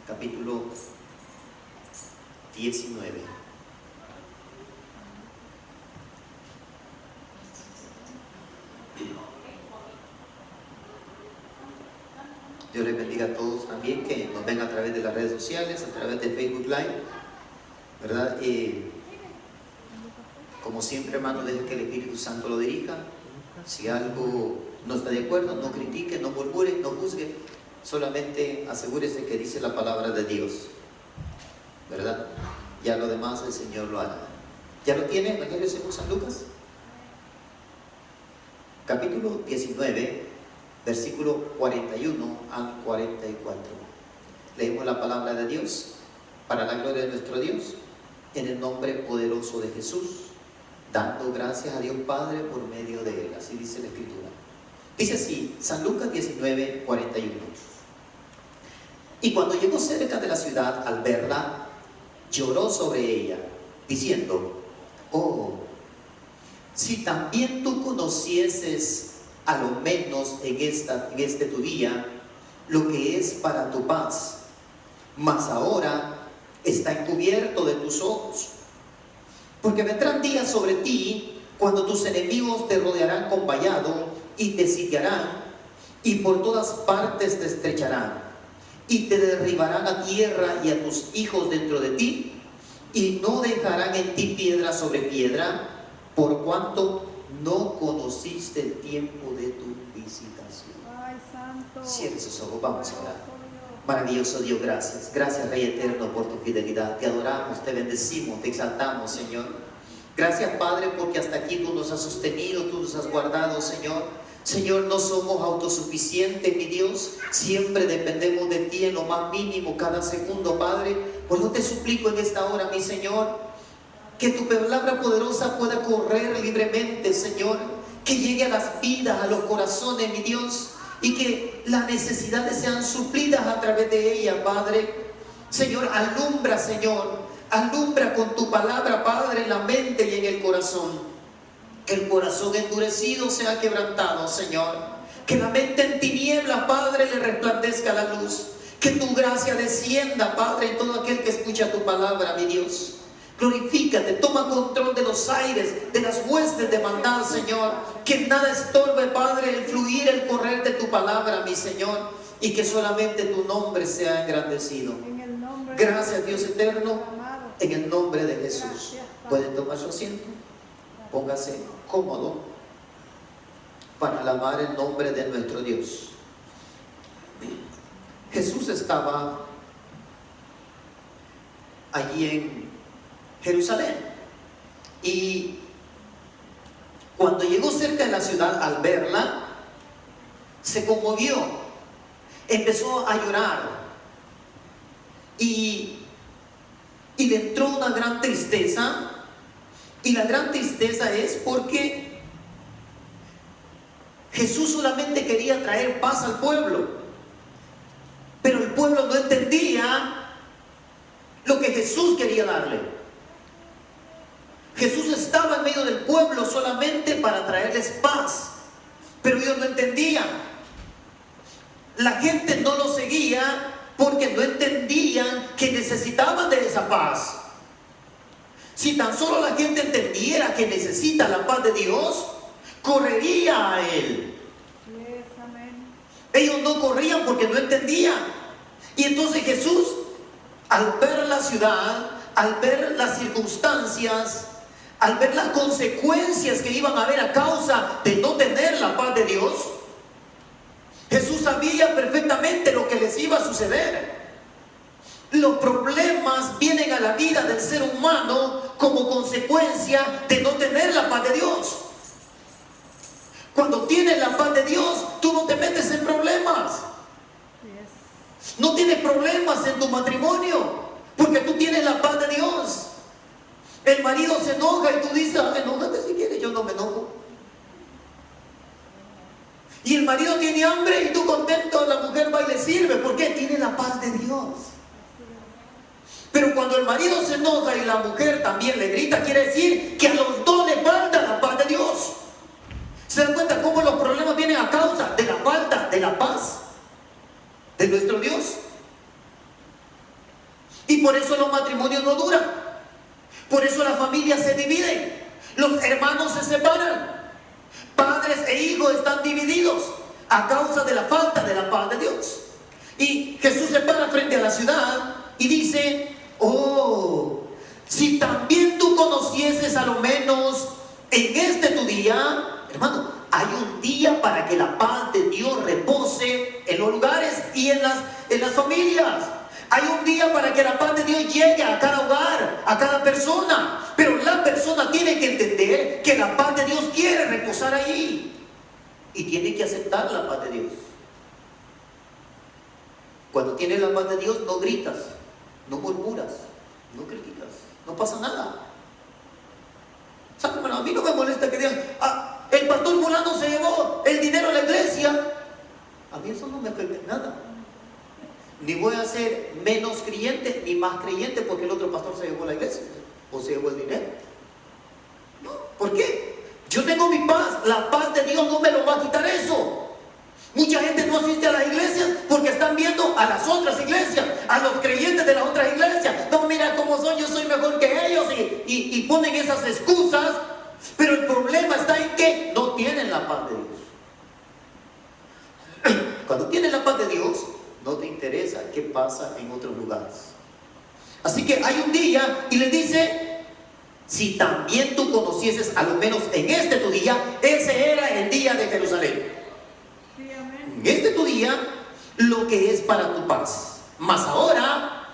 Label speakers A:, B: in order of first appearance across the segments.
A: capítulo 19. Dios les bendiga a todos también que nos ven a través de las redes sociales, a través de Facebook Live, ¿verdad? Como siempre, hermano, deje que el Espíritu Santo lo dirija. Si algo no está de acuerdo, no critique, no murmure, no juzgue, solamente asegúrese que dice la palabra de Dios, ¿verdad? Ya lo demás el Señor lo hará. ¿Ya lo tiene? Evangelio según San Lucas, capítulo 19, versículo 41 al 44. Leemos la palabra de Dios para la gloria de nuestro Dios, en el nombre poderoso de Jesús, dando gracias a Dios Padre por medio de Él. Así dice la Escritura. Dice así, San Lucas 19, 41. Y cuando llegó cerca de la ciudad, al verla, lloró sobre ella, diciendo: oh, si también tú conocieses a lo menos en este tu día lo que es para tu paz, mas ahora está encubierto de tus ojos. Porque vendrán días sobre ti cuando tus enemigos te rodearán con vallado y te sitiarán, y por todas partes te estrecharán, y te derribarán a tierra y a tus hijos dentro de ti, y no dejarán en ti piedra sobre piedra, por cuanto no conociste el tiempo de tu visitación.
B: Ay, santo.
A: Cierre sus ojos, vamos a orar. Maravilloso Dios, gracias. Gracias, Rey Eterno, por tu fidelidad. Te adoramos, te bendecimos, te exaltamos, Señor. Gracias, Padre, porque hasta aquí tú nos has sostenido, tú nos has guardado, Señor. Señor, no somos autosuficientes, mi Dios. Siempre dependemos de ti en lo más mínimo, cada segundo, Padre. Pues yo te suplico en esta hora, mi Señor, que tu palabra poderosa pueda correr libremente, Señor. Que llegue a las vidas, a los corazones, mi Dios. Y que las necesidades sean suplidas a través de ella, Padre. Señor, alumbra, Señor. Alumbra con tu palabra, Padre, en la mente y en el corazón. Que el corazón endurecido sea quebrantado, Señor. Que la mente en tiniebla, Padre, le resplandezca la luz. Que tu gracia descienda, Padre, en todo aquel que escucha tu palabra, mi Dios. Glorifícate, toma control de los aires, de las huestes de maldad, Señor. Que nada estorbe, Padre, el fluir, el correr de tu palabra, mi Señor. Y que solamente tu nombre sea engrandecido. Gracias, Dios eterno, en el nombre de Jesús. Pueden tomar su asiento. Póngase cómodo para alabar el nombre de nuestro Dios. Jesús estaba allí en Jerusalén, y cuando llegó cerca de la ciudad, al verla, se conmovió, empezó a llorar y le entró una gran tristeza. Y la gran tristeza es porque Jesús solamente quería traer paz al pueblo, pero el pueblo no entendía lo que Jesús quería darle. Jesús estaba en medio del pueblo solamente para traerles paz, pero ellos no entendían. La gente no lo seguía porque no entendían que necesitaban de esa paz. Si tan solo la gente entendiera que necesita la paz de Dios, correría a Él. Ellos no corrían porque no entendían. Y entonces Jesús, al ver la ciudad, al ver las circunstancias, al ver las consecuencias que iban a haber a causa de no tener la paz de Dios, Jesús sabía perfectamente lo que les iba a suceder. Los problemas vienen a la vida del ser humano como consecuencia de no tener la paz de Dios. Cuando tienes la paz de Dios, tú no te metes en problemas. No tienes problemas en tu matrimonio porque tú tienes la paz de Dios. El marido se enoja y tú dices: enójate si quieres, yo no me enojo. Y el marido tiene hambre y tú contento, la mujer va y le sirve. ¿Por qué? Tiene la paz de Dios. Pero cuando el marido se enoja y la mujer también le grita, quiere decir que a los dos le falta la paz de Dios. ¿Se dan cuenta cómo los problemas vienen a causa de la falta de la paz de nuestro Dios? Y por eso los matrimonios no duran. Por eso las familias se dividen. Los hermanos se separan. Padres e hijos están divididos a causa de la falta de la paz de Dios. Y Jesús se para frente a la ciudad y dice: oh, si también tú conocieses a lo menos en este tu día, hermano, hay un día para que la paz de Dios repose en los lugares y en las familias. Hay un día para que la paz de Dios llegue a cada hogar, a cada persona. Pero la persona tiene que entender que la paz de Dios quiere reposar ahí. Y tiene que aceptar la paz de Dios. Cuando tienes la paz de Dios, no gritas, no murmuras, no criticas, no pasa nada. ¿Saben, hermano? A mí no me molesta que digan: el pastor fulano se llevó el dinero a la iglesia. A mí eso no me afecta en nada. Ni voy a ser menos creyente ni más creyente porque el otro pastor se llevó la iglesia o se llevó el dinero. No, ¿por qué? Yo tengo mi paz. La paz de Dios no me lo va a quitar eso. Mucha gente no asiste a las iglesias porque están viendo a las otras iglesias, a los creyentes de las otras iglesias. No, mira cómo son, yo soy mejor que ellos, y ponen esas excusas. Pero el problema está en que no tienen la paz de Dios. Cuando tienes la paz de Dios, no te interesa qué pasa en otros lugares. Así que hay un día y le dice: si también tú conocieses a lo menos en este tu día, ese era el día de Jerusalén. En este tu día, lo que es para tu paz. Mas ahora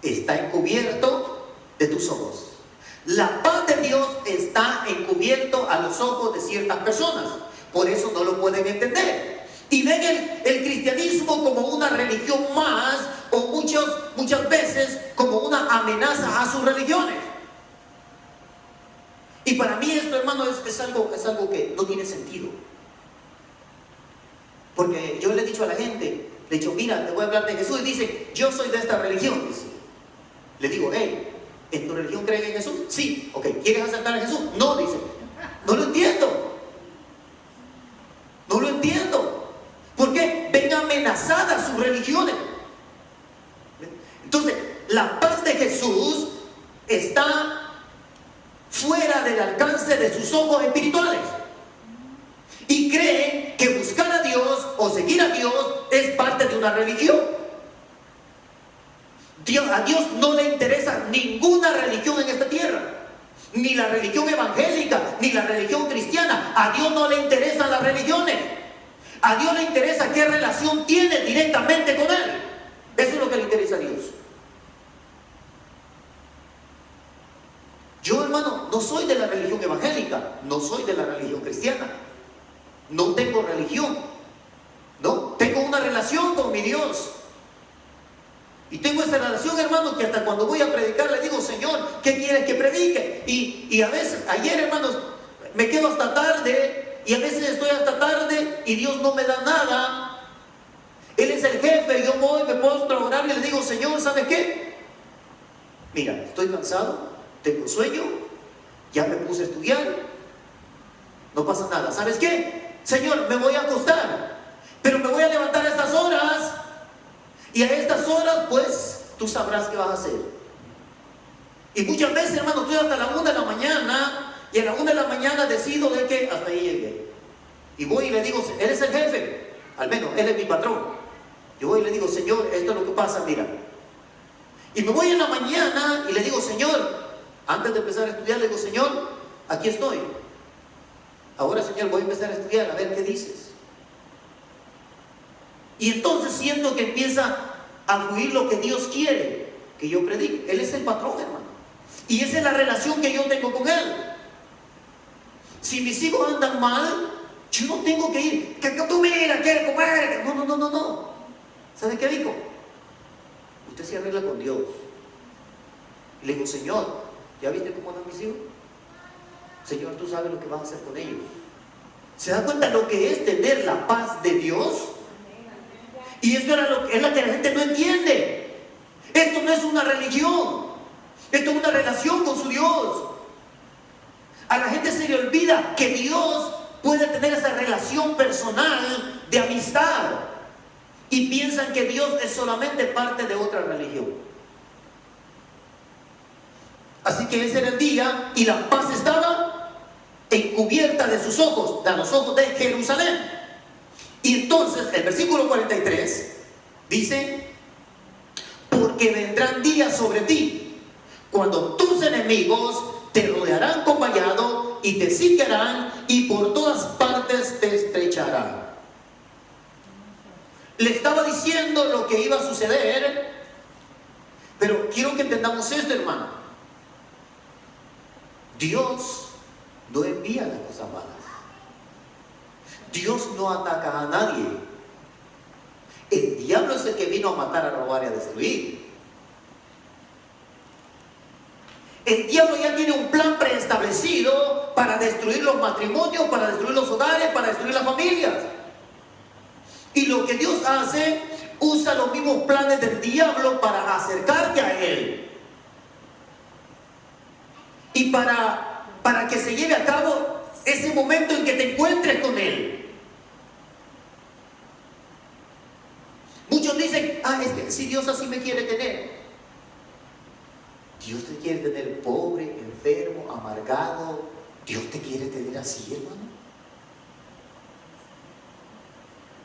A: está encubierto de tus ojos. La paz de Dios está encubierto a los ojos de ciertas personas. Por eso no lo pueden entender. Y ven el cristianismo como una religión más, o muchas veces como una amenaza a sus religiones. Y para mí esto, hermano, es algo que no tiene sentido. Porque yo le he dicho a la gente, le he dicho: mira, te voy a hablar de Jesús. Y dice: yo soy de esta religión. Dice. Le digo: hey, ¿en tu religión creen en Jesús? Sí. Ok, ¿quieres aceptar a Jesús? No, dice. No lo entiendo. No lo entiendo. ¿Por qué? Ven amenazadas sus religiones. Entonces, la paz de Jesús está fuera del alcance de sus ojos espirituales. Y creen que buscar a Dios o seguir a Dios es parte de una religión. A Dios no le interesa ninguna religión en esta tierra. Ni la religión evangélica, ni la religión cristiana. A Dios no le interesan las religiones. A Dios le interesa qué relación tiene directamente con Él. Eso es lo que le interesa a Dios. Yo, hermano, no soy de la religión evangélica, no soy de la religión cristiana. No tengo religión. No, tengo una relación con mi Dios. Y tengo esa relación, hermano, que hasta cuando voy a predicar le digo: Señor, ¿qué quieres que predique? Y a veces, ayer, hermanos, me quedo hasta tarde, y a veces estoy hasta tarde y Dios no me da nada. Él es el jefe, yo voy, me postro a orar y le digo: Señor, ¿sabes qué? Mira, estoy cansado, tengo sueño, ya me puse a estudiar, no pasa nada. ¿Sabes qué? Señor, me voy a acostar, pero me voy a levantar a estas horas, y a estas horas, pues, tú sabrás qué vas a hacer. Y muchas veces, hermano, estoy hasta la 1 de la mañana, y a la 1 de la mañana decido de que hasta ahí llegué. Y voy y le digo: Él es el jefe, al menos Él es mi patrón. Yo voy y le digo: Señor, esto es lo que pasa, mira. Y me voy en la mañana y le digo: Señor, antes de empezar a estudiar, le digo: Señor, aquí estoy. Ahora, Señor, voy a empezar a estudiar, a ver qué dices. Y entonces siento que empieza a fluir lo que Dios quiere que yo predique. Él es el patrón, hermano. Y esa es la relación que yo tengo con Él. Si mis hijos andan mal, yo no tengo que ir: que tú mira, quieres comer. No. ¿Sabe qué dijo? Usted se arregla con Dios. Y le digo: Señor, ¿ya viste cómo andan mis hijos? Señor, tú sabes lo que vas a hacer con ellos. ¿Se da cuenta lo que es tener la paz de Dios? Y eso es lo que la gente no entiende. Esto no es una religión, esto es una relación con su Dios. A la gente se le olvida que Dios puede tener esa relación personal de amistad, y piensan que Dios es solamente parte de otra religión. Así que ese era el día y la paz estaba encubierta de sus ojos, de los ojos de Jerusalén. Y entonces el versículo 43 dice: porque vendrán días sobre ti, cuando tus enemigos te rodearán con vallado y te sitiarán y por todas partes te estrecharán. Le estaba diciendo lo que iba a suceder, pero quiero que entendamos esto, hermano. Dios no envía las cosas malas. Dios no ataca a nadie. El diablo es el que vino a matar, a robar y a destruir. El diablo ya tiene un plan preestablecido para destruir los matrimonios, para destruir los hogares, para destruir las familias. Y lo que Dios hace, usa los mismos planes del diablo para acercarte a Él. Y para que se lleve a cabo ese momento en que te encuentres con Él. Muchos dicen: es que si Dios así me quiere tener. Dios te quiere tener pobre, enfermo, amargado. Dios te quiere tener así, hermano.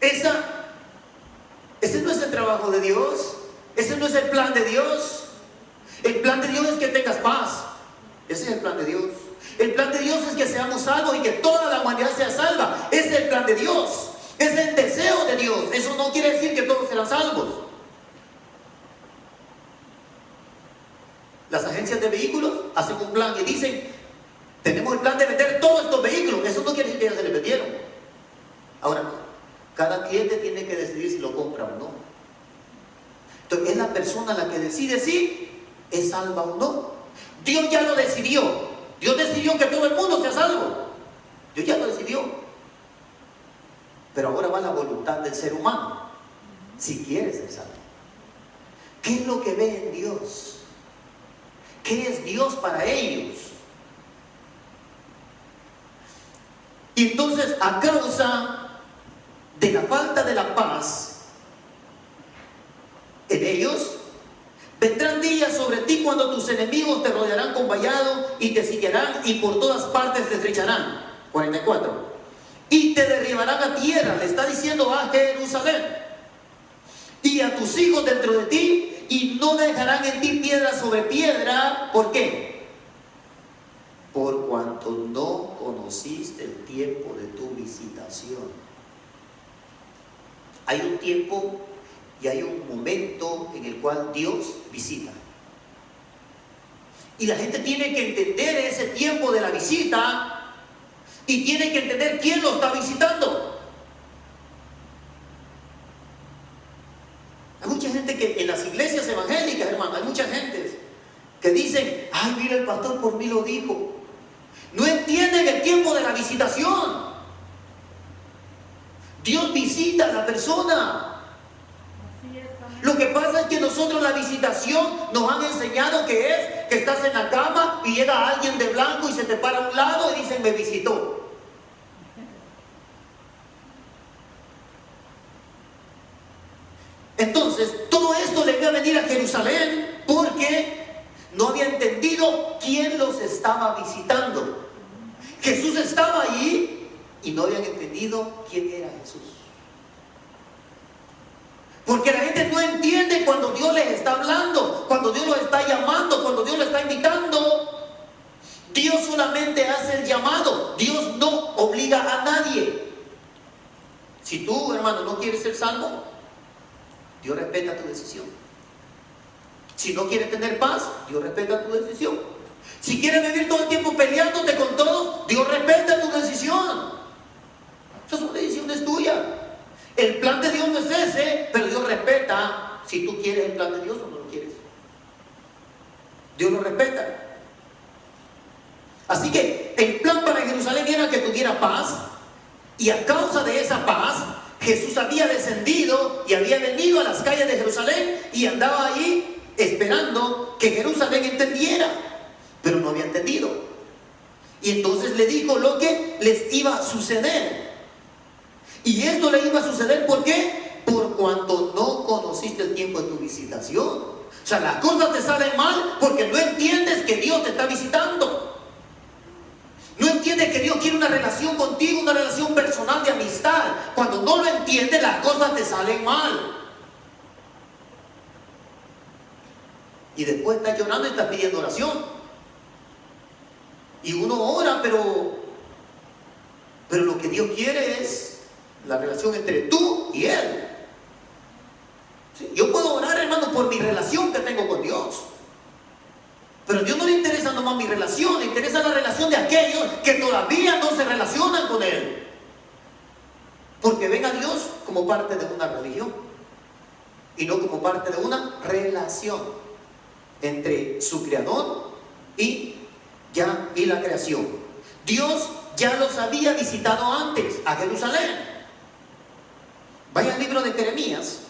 A: Ese no es el trabajo de Dios. Ese no es el plan de Dios. El plan de Dios es que tengas paz. Ese es el plan de Dios. El plan de Dios es que seamos salvos y que toda la humanidad sea salva. Ese es el plan de Dios. Es el deseo de Dios. Eso no quiere decir que todos serán salvos. Las agencias de vehículos hacen un plan y dicen: tenemos el plan de vender todos estos vehículos. Eso no quiere decir que ya se les vendieron. Ahora, cada cliente tiene que decidir si lo compra o no. Entonces es la persona la que decide si es salva o no. Dios ya lo decidió. Dios decidió que todo el mundo sea salvo. Dios ya lo decidió. Pero ahora va la voluntad del ser humano, si quiere ser salvo. ¿Qué es lo que ve en Dios? ¿Qué es Dios para ellos? Y entonces, a causa de la falta de la paz en ellos, vendrán días sobre ti cuando tus enemigos te rodearán con vallado y te sitiarán y por todas partes te estrecharán. 44. Y te derribarán a tierra, le está diciendo a Jerusalén, y a tus hijos dentro de ti, y no dejarán en ti piedra sobre piedra. ¿Por qué? Por cuanto no conociste el tiempo de tu visitación. Hay un tiempo y hay un momento en el cual Dios visita. Y la gente tiene que entender ese tiempo de la visita y tiene que entender quién lo está visitando. Hay mucha gente que en las iglesias evangélicas, hermano, hay mucha gente que dicen: mira, el pastor por mí lo dijo. No entienden el tiempo de la visitación. Dios visita a la persona. Lo que pasa es que nosotros la visitación nos han enseñado que es que estás en la cama y llega alguien de blanco y se te para a un lado y dicen: me visitó. Entonces, todo esto le iba a venir a Jerusalén porque no había entendido quién los estaba visitando. Jesús estaba allí y no habían entendido quién era Jesús. Porque la gente no entiende cuando Dios les está hablando, cuando Dios los está llamando, cuando Dios los está invitando. Dios solamente hace el llamado. Dios no obliga a nadie. Si tú, hermano, no quieres ser salvo, Dios respeta tu decisión. Si no quieres tener paz, Dios respeta tu decisión. Si quieres vivir todo el tiempo peleándote con todos, Dios respeta tu decisión. Esa es una decisión tuya. El plan de Dios no es ese, pero Dios respeta si tú quieres el plan de Dios o no lo quieres. Dios lo respeta. Así que el plan para Jerusalén era que tuviera paz, y a causa de esa paz, Jesús había descendido y había venido a las calles de Jerusalén y andaba allí esperando que Jerusalén entendiera, pero no había entendido. Y entonces le dijo lo que les iba a suceder. Y esto le iba a suceder, ¿por qué? por cuanto no conociste el tiempo de tu visitación. O sea, las cosas te salen mal porque no entiendes que Dios te está visitando. No entiendes que Dios quiere una relación contigo, una relación personal de amistad. Cuando no lo entiendes, las cosas te salen mal. Y después estás llorando y estás pidiendo oración. Y uno ora, pero lo que Dios quiere es la relación entre tú y Él. ¿Sí? Yo puedo orar, hermano, por mi relación que tengo con Dios. Pero a Dios no le interesa nomás mi relación, le interesa la relación de aquellos que todavía no se relacionan con Él. Porque ven a Dios como parte de una religión y no como parte de una relación entre su creador y la creación. Dios ya los había visitado antes a Jerusalén. Vaya al libro de Jeremías.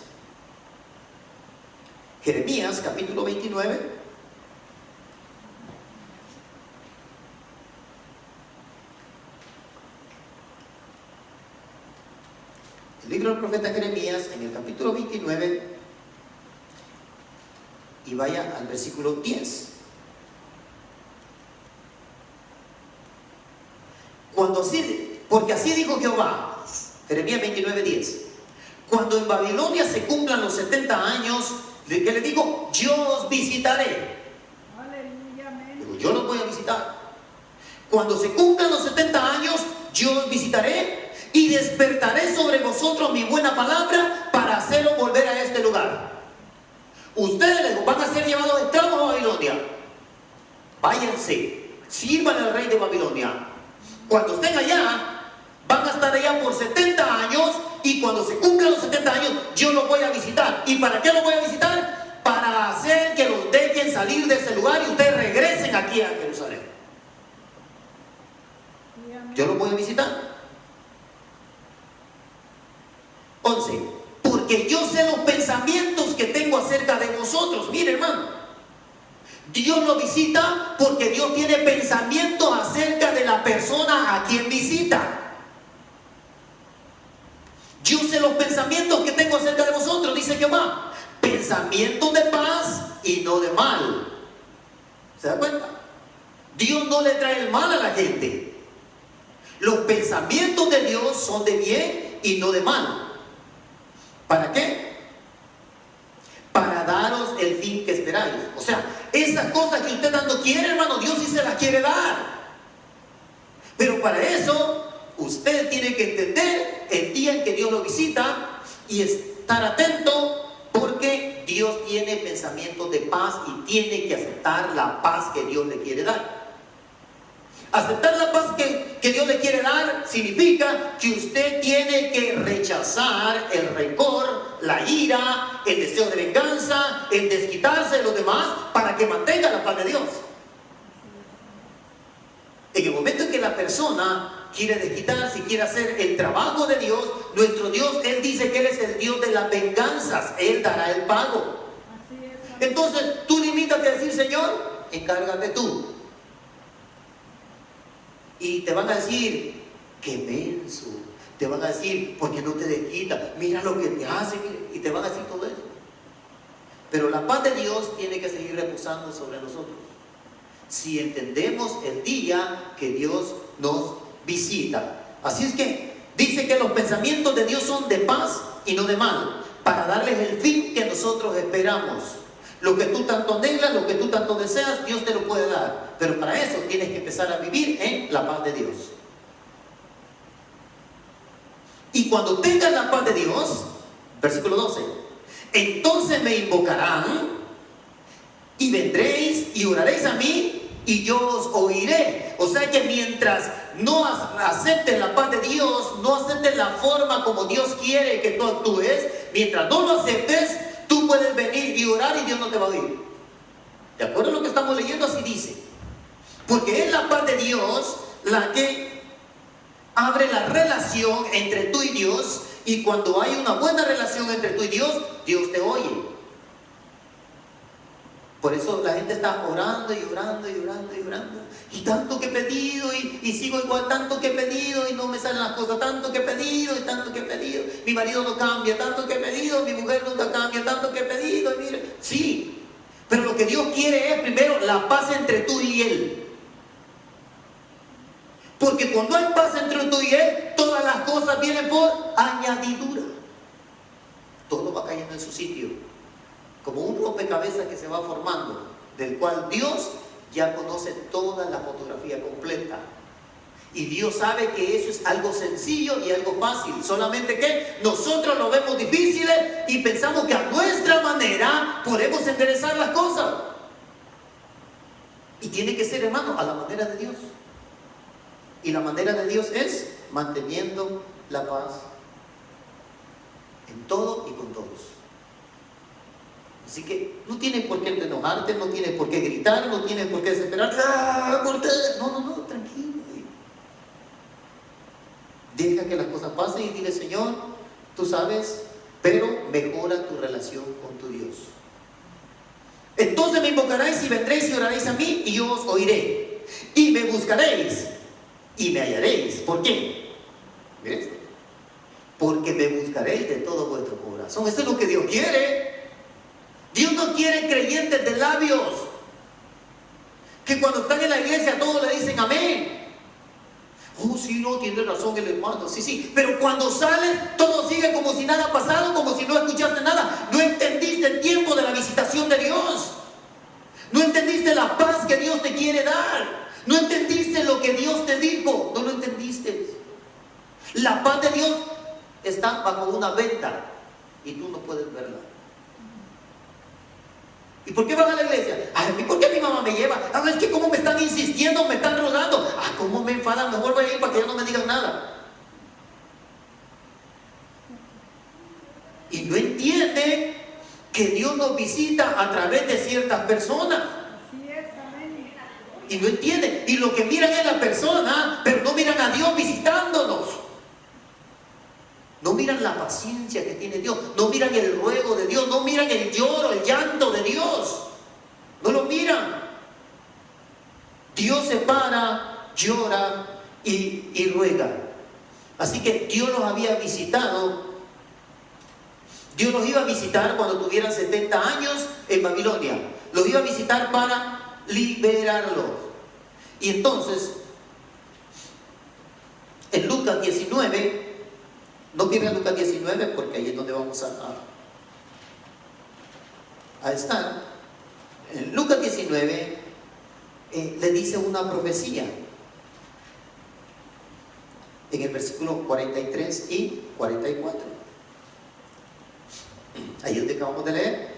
A: Jeremías capítulo 29. El libro del profeta Jeremías en el capítulo 29 y vaya al versículo 10. Porque así dijo Jehová, Jeremías 29, 10. Cuando en Babilonia se cumplan los 70 años, ¿de qué le digo? Yo os visitaré. Digo, yo los voy a visitar. Cuando se cumplan los 70 años, yo os visitaré y despertaré sobre vosotros mi buena palabra para haceros volver a este lugar. Ustedes van a ser llevados esclavos a Babilonia. Váyanse, sirvan al rey de Babilonia. Cuando estén allá, van a estar allá por 70 años y cuando se cumplan los 70 años, yo los voy a visitar. ¿Y para qué los voy a visitar? Para hacer que los dejen salir de ese lugar y ustedes regresen aquí a Jerusalén. Yo los voy a visitar. 11. Porque yo sé los pensamientos que tengo acerca de vosotros. Mire, hermano, Dios lo visita porque Dios tiene pensamientos acerca de la persona a quien visita. Yo sé los pensamientos que tengo acerca de vosotros, dice Jehová. Pensamientos de paz y no de mal. ¿Se da cuenta? Dios no le trae el mal a la gente. Los pensamientos de Dios son de bien y no de mal. ¿Para qué? Para daros el fin que esperáis. O sea, esas cosas que usted tanto quiere, hermano, Dios sí se las quiere dar. Pero para eso, usted tiene que entender el día en que Dios lo visita y estar atento, porque Dios tiene pensamientos de paz y tiene que aceptar la paz que Dios le quiere dar. Aceptar la paz que Dios le quiere dar significa que usted tiene que rechazar el rencor, la ira, el deseo de venganza, el desquitarse de los demás para que mantenga la paz de Dios. En el momento en que la persona quiere desquitarse y quiere hacer el trabajo de Dios, nuestro Dios, Él dice que Él es el Dios de las venganzas. Él dará el pago. Entonces tú limítate a decir: Señor, encárgate tú. Y te van a decir: qué menso. Te van a decir: ¿por qué no te desquitas? Mira lo que te hace. Y te van a decir todo eso. Pero la paz de Dios tiene que seguir reposando sobre nosotros, si entendemos el día que Dios nos visita. Así es que dice que los pensamientos de Dios son de paz y no de mal, para darles el fin que nosotros esperamos. Lo que tú tanto anhelas, lo que tú tanto deseas, Dios te lo puede dar. Pero para eso tienes que empezar a vivir en la paz de Dios. Y cuando tengas la paz de Dios, versículo 12, entonces me invocarán y vendréis y oraréis a mí y yo os oiré. O sea que mientras no aceptes la paz de Dios, no aceptes la forma como Dios quiere que tú actúes, mientras no lo aceptes, tú puedes venir y orar y Dios no te va a oír. ¿De acuerdo a lo que estamos leyendo? Así dice. Porque es la paz de Dios la que abre la relación entre tú y Dios, y cuando hay una buena relación entre tú y Dios, Dios te oye. Por eso la gente está orando y orando y orando y orando. Y tanto que he pedido y sigo igual, tanto que he pedido y no me salen las cosas, tanto que he pedido y tanto que he pedido. Mi marido no cambia, tanto que he pedido, mi mujer nunca cambia, tanto que he pedido. Y mire, sí, pero lo que Dios quiere es primero la paz entre tú y Él. Porque cuando hay paz entre tú y Él, todas las cosas vienen por añadidura. Todo va cayendo en su sitio. Como un rompecabezas que se va formando, del cual Dios ya conoce toda la fotografía completa. Y Dios sabe que eso es algo sencillo y algo fácil. Solamente que nosotros lo vemos difícil y pensamos que a nuestra manera podemos enderezar las cosas. Y tiene que ser, hermano, a la manera de Dios. Y la manera de Dios es manteniendo la paz en todo y con todos. Así que no tienes por qué enojarte, no tienes por qué gritar, no tienes por qué desesperarte. ¡Ah, ¿por qué? No, tranquilo. Deja que las cosas pasen y dile, Señor, tú sabes, pero mejora tu relación con tu Dios. Entonces me invocaréis y vendréis y oraréis a mí y yo os oiré. Y me buscaréis y me hallaréis. ¿Por qué? ¿Ves? Porque me buscaréis de todo vuestro corazón. Eso es lo que Dios quiere. Dios no quiere creyentes de labios que cuando están en la iglesia todos le dicen amén. Oh, sí, no, tiene razón el hermano, sí, pero cuando salen todo sigue como si nada ha pasado, como si no escuchaste nada. No entendiste el tiempo de la visitación de Dios, no entendiste la paz que Dios te quiere dar, no entendiste lo que Dios te dijo, no lo entendiste. La paz de Dios está bajo una venta y tú no puedes verla. ¿Y por qué van a la iglesia? Ay, ¿por qué mi mamá me lleva? Ah, es que como me están insistiendo, me están rogando. Ah, cómo me enfadan, mejor voy a ir para que ya no me digan nada. Y no entiende que Dios nos visita a través de ciertas personas. Y no entiende. Y lo que miran es la persona, pero no miran a Dios visitándonos. No miran la paciencia que tiene Dios, no miran el ruego de Dios, no miran el lloro, el llanto de Dios. No lo miran. Dios se para, llora y ruega. Así que Dios los había visitado. Dios los iba a visitar cuando tuvieran 70 años en Babilonia. Los iba a visitar para liberarlos. Y entonces, en Lucas 19... No pierdan Lucas 19 porque ahí es donde vamos a estar. En Lucas 19 le dice una profecía. En el versículo 43 y 44. Ahí es donde acabamos de leer.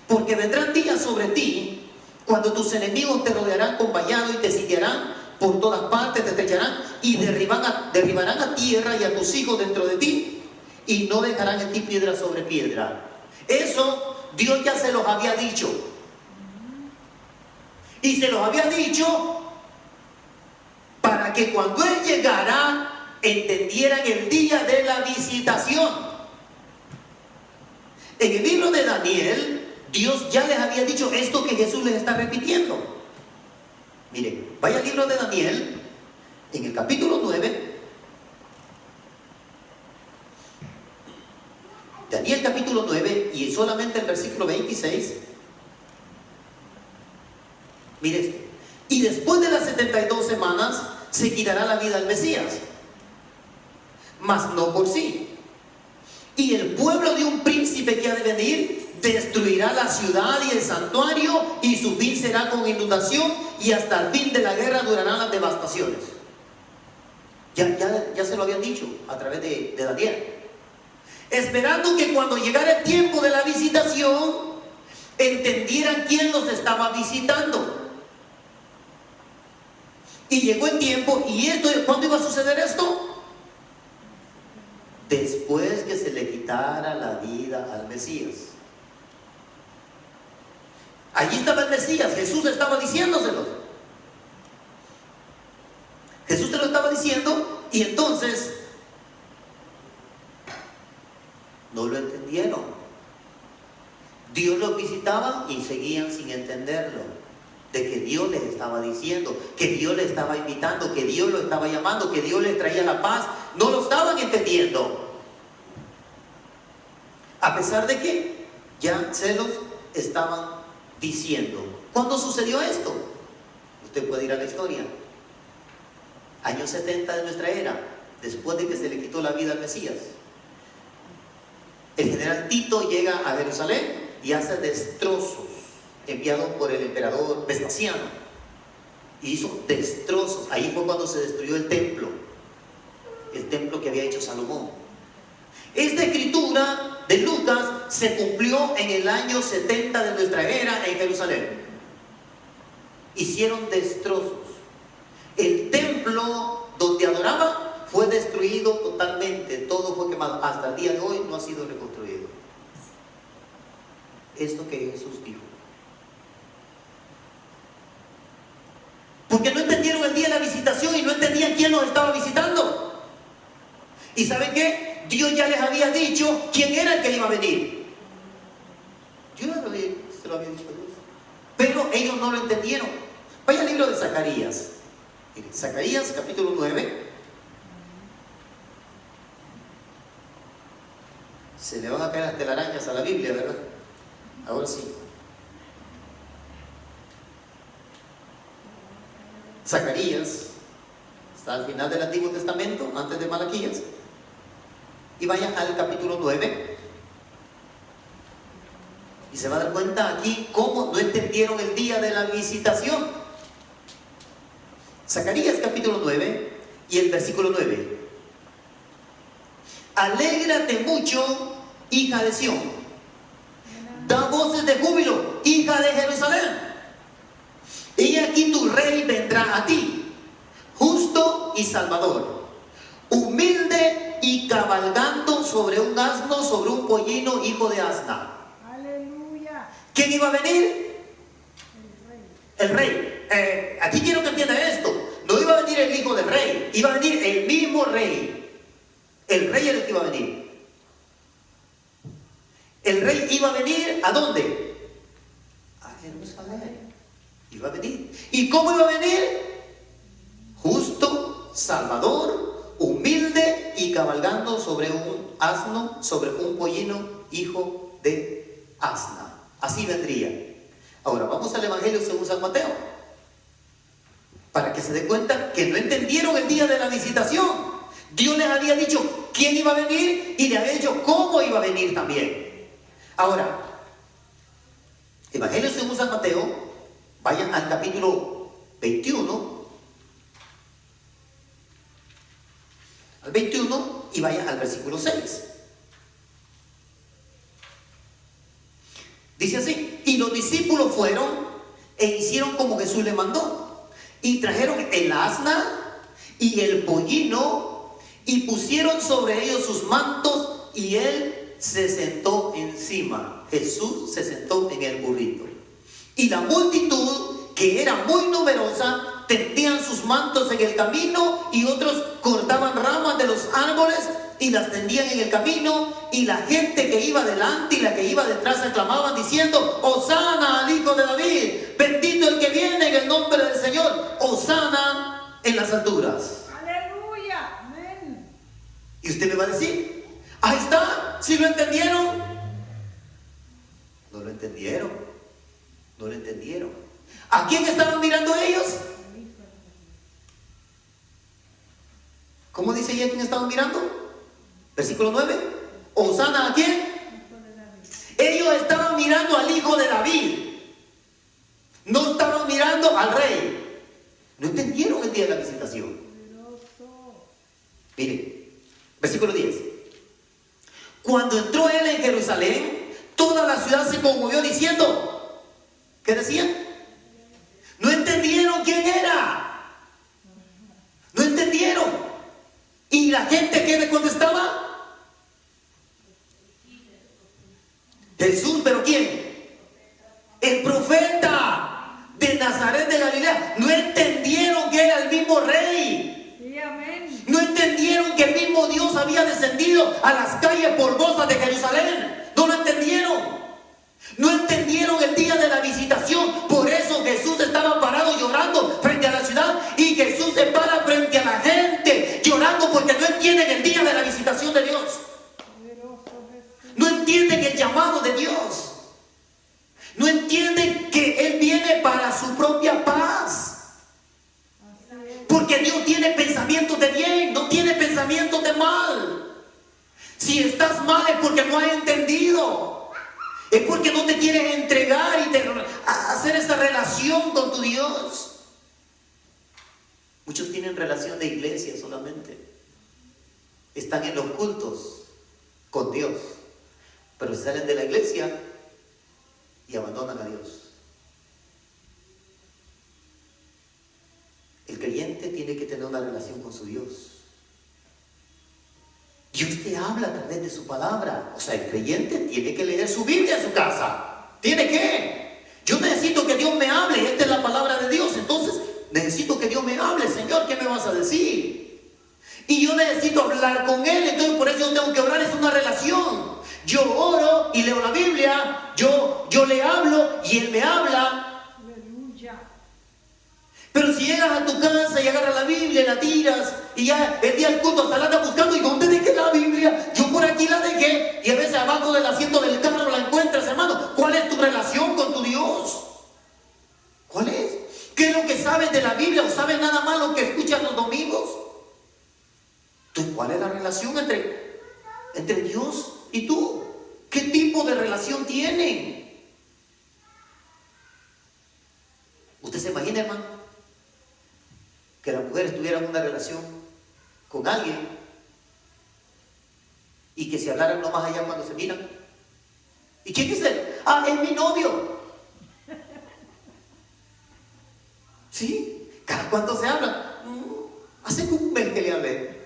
A: Porque vendrán días sobre ti cuando tus enemigos te rodearán con vallado y te sitiarán por todas partes, te estrecharán y derribarán a tierra y a tus hijos dentro de ti y no dejarán en ti piedra sobre piedra. Eso Dios ya se los había dicho. Y se los había dicho para que cuando Él llegara entendieran el día de la visitación. En el libro de Daniel, Dios ya les había dicho esto que Jesús les está repitiendo. Miren, vaya al libro de Daniel, en el capítulo 9. Daniel capítulo 9 y solamente el versículo 26. Mire esto. Y después de las 72 semanas se quitará la vida al Mesías, mas no por sí. Y el pueblo de un príncipe que ha de venir destruirá la ciudad y el santuario, y su fin será con inundación, y hasta el fin de la guerra durarán las devastaciones. Ya se lo habían dicho a través de Daniel. Esperando que cuando llegara el tiempo de la visitación, entendieran quién los estaba visitando. Y llegó el tiempo, ¿y cuándo iba a suceder esto? Después que se le quitara la vida al Mesías. Allí estaba el Mesías, Jesús estaba diciéndoselo. Jesús te lo estaba diciendo y entonces no lo entendieron. Dios los visitaba hablaba y seguían sin entenderlo, de que Dios les estaba diciendo, que Dios les estaba invitando, que Dios lo estaba llamando, que Dios les traía la paz. No lo estaban entendiendo. A pesar de que ya se los estaban diciendo. ¿Cuándo sucedió esto? Usted puede ir a la historia. Años 70 de nuestra era, después de que se le quitó la vida al Mesías. El general Tito llega a Jerusalén y hace destrozos, enviado por el emperador Vespasiano, y hizo destrozos. Ahí fue cuando se destruyó el templo que había hecho Salomón. Esta escritura de Lucas se cumplió en el año 70 de nuestra era en Jerusalén. Hicieron destrozos. El templo donde adoraban fue destruido totalmente, todo fue quemado. Hasta el día de hoy no ha sido reconstruido. Esto que Jesús dijo. Porque no entendieron el día de la visitación y no entendían quién los estaba visitando. ¿Y saben qué? Dios ya les había dicho quién era el que iba a venir. Yo se lo había dicho a Dios. Pero ellos no lo entendieron. Vaya al libro de Zacarías. Zacarías capítulo 9. Se le van a caer las telarañas a la Biblia, ¿verdad? Ahora sí. Zacarías está al final del Antiguo Testamento, antes de Malaquías. Y vayan al capítulo 9. Y se va a dar cuenta aquí cómo no entendieron el día de la visitación. Zacarías capítulo 9 y el versículo 9. Alégrate mucho, hija de Sión. Da voces de júbilo, hija de Jerusalén. Y aquí tu rey vendrá a ti, justo y salvador, humilde y cabalgando sobre un asno, sobre un pollino, hijo de asna.
B: Aleluya.
A: ¿Quién iba a venir? El rey. Aquí quiero que entiendan esto. No iba a venir el hijo del rey, iba a venir el mismo rey. El rey era el que iba a venir. El rey iba a venir ¿a dónde? A Jerusalén. Iba a venir. ¿Y cómo iba a venir? Justo, salvador, humilde y cabalgando sobre un asno, sobre un pollino, hijo de asna. Así vendría. Ahora vamos al Evangelio según San Mateo, para que se dé cuenta que no entendieron el día de la visitación. Dios les había dicho quién iba a venir y le había dicho cómo iba a venir también. Ahora, Evangelio según San Mateo, vayan al capítulo 21, y vayan al versículo 6. Dice así: y los discípulos fueron e hicieron como Jesús les mandó, y trajeron el asna y el pollino y pusieron sobre ellos sus mantos, y él se sentó encima. Jesús se sentó en el burrito. Y la multitud, que era muy numerosa, tendían sus mantos en el camino, y otros cortaban ramas de los árboles y las tendían en el camino. Y la gente que iba delante y la que iba detrás aclamaban diciendo: Hosana al Hijo de David, bendito el que viene en el nombre del Señor, Hosana en las alturas.
B: Aleluya. Amén.
A: Y usted me va a decir: ahí está, ¿sí lo entendieron? No lo entendieron. No lo entendieron. ¿A quién estaban mirando ellos? ¿Cómo dice ella quién estaban mirando? Versículo 9. ¿Hosana a quién? Ellos estaban mirando al Hijo de David. No estaban mirando al rey. No entendieron el día de la visitación. Miren, versículo 10. Cuando entró él en Jerusalén, toda la ciudad se conmovió diciendo, ¿qué decían? No entendieron quién era. No entendieron. ¿Y la gente qué le contestaba? Jesús, ¿pero quién? El profeta de Nazaret de Galilea. No entendieron que era el mismo rey.
B: Sí, amén.
A: No entendieron que el mismo Dios había descendido a las calles polvosas de Jerusalén. No lo entendieron. No entendieron el día de la visitación. Por eso Jesús estaba parado llorando frente a la ciudad. Y Jesús se para frente a la gente llorando porque no entienden el día de la visitación de Dios. No entienden el llamado de Dios. No entienden que Él viene para su propia paz. Porque Dios tiene pensamientos de bien, no tiene pensamientos de mal. Si estás mal es porque no has entendido. Es porque no te quieres entregar y hacer esa relación con tu Dios. Muchos tienen relación de iglesia solamente. Están en los cultos con Dios. Pero salen de la iglesia y abandonan a Dios. El creyente tiene que tener una relación con su Dios. Dios te habla a través de su palabra. O sea, el creyente tiene que leer su Biblia en su casa. ¿Tiene que? Yo necesito que Dios me hable. Esta es la palabra de Dios. Entonces, necesito que Dios me hable. Señor, ¿qué me vas a decir? Y yo necesito hablar con Él. Entonces, por eso yo tengo que orar. Es una relación. Yo oro y leo la Biblia. Yo le hablo y Él me habla. Pero si llegas a tu casa y agarras la Biblia y la tiras y ya el día del culto hasta la andas buscando, ¿y dónde dejé la Biblia? Yo por aquí la dejé, y a veces abajo del asiento del carro la encuentras, hermano. ¿Cuál es tu relación con tu Dios? ¿Cuál es? ¿Qué es lo que sabes de la Biblia o sabes nada más lo que escuchas los domingos? ¿Tú, cuál es la relación entre Dios y tú? ¿Qué tipo de relación tienen? ¿Usted se imagina, hermano, que las mujeres tuvieran una relación con alguien y que se hablaran no más allá cuando se miran? ¿Y quién es él? Ah, es mi novio. ¿Sí? ¿Cada cuánto se hablan? Hace como un mes que le hablé.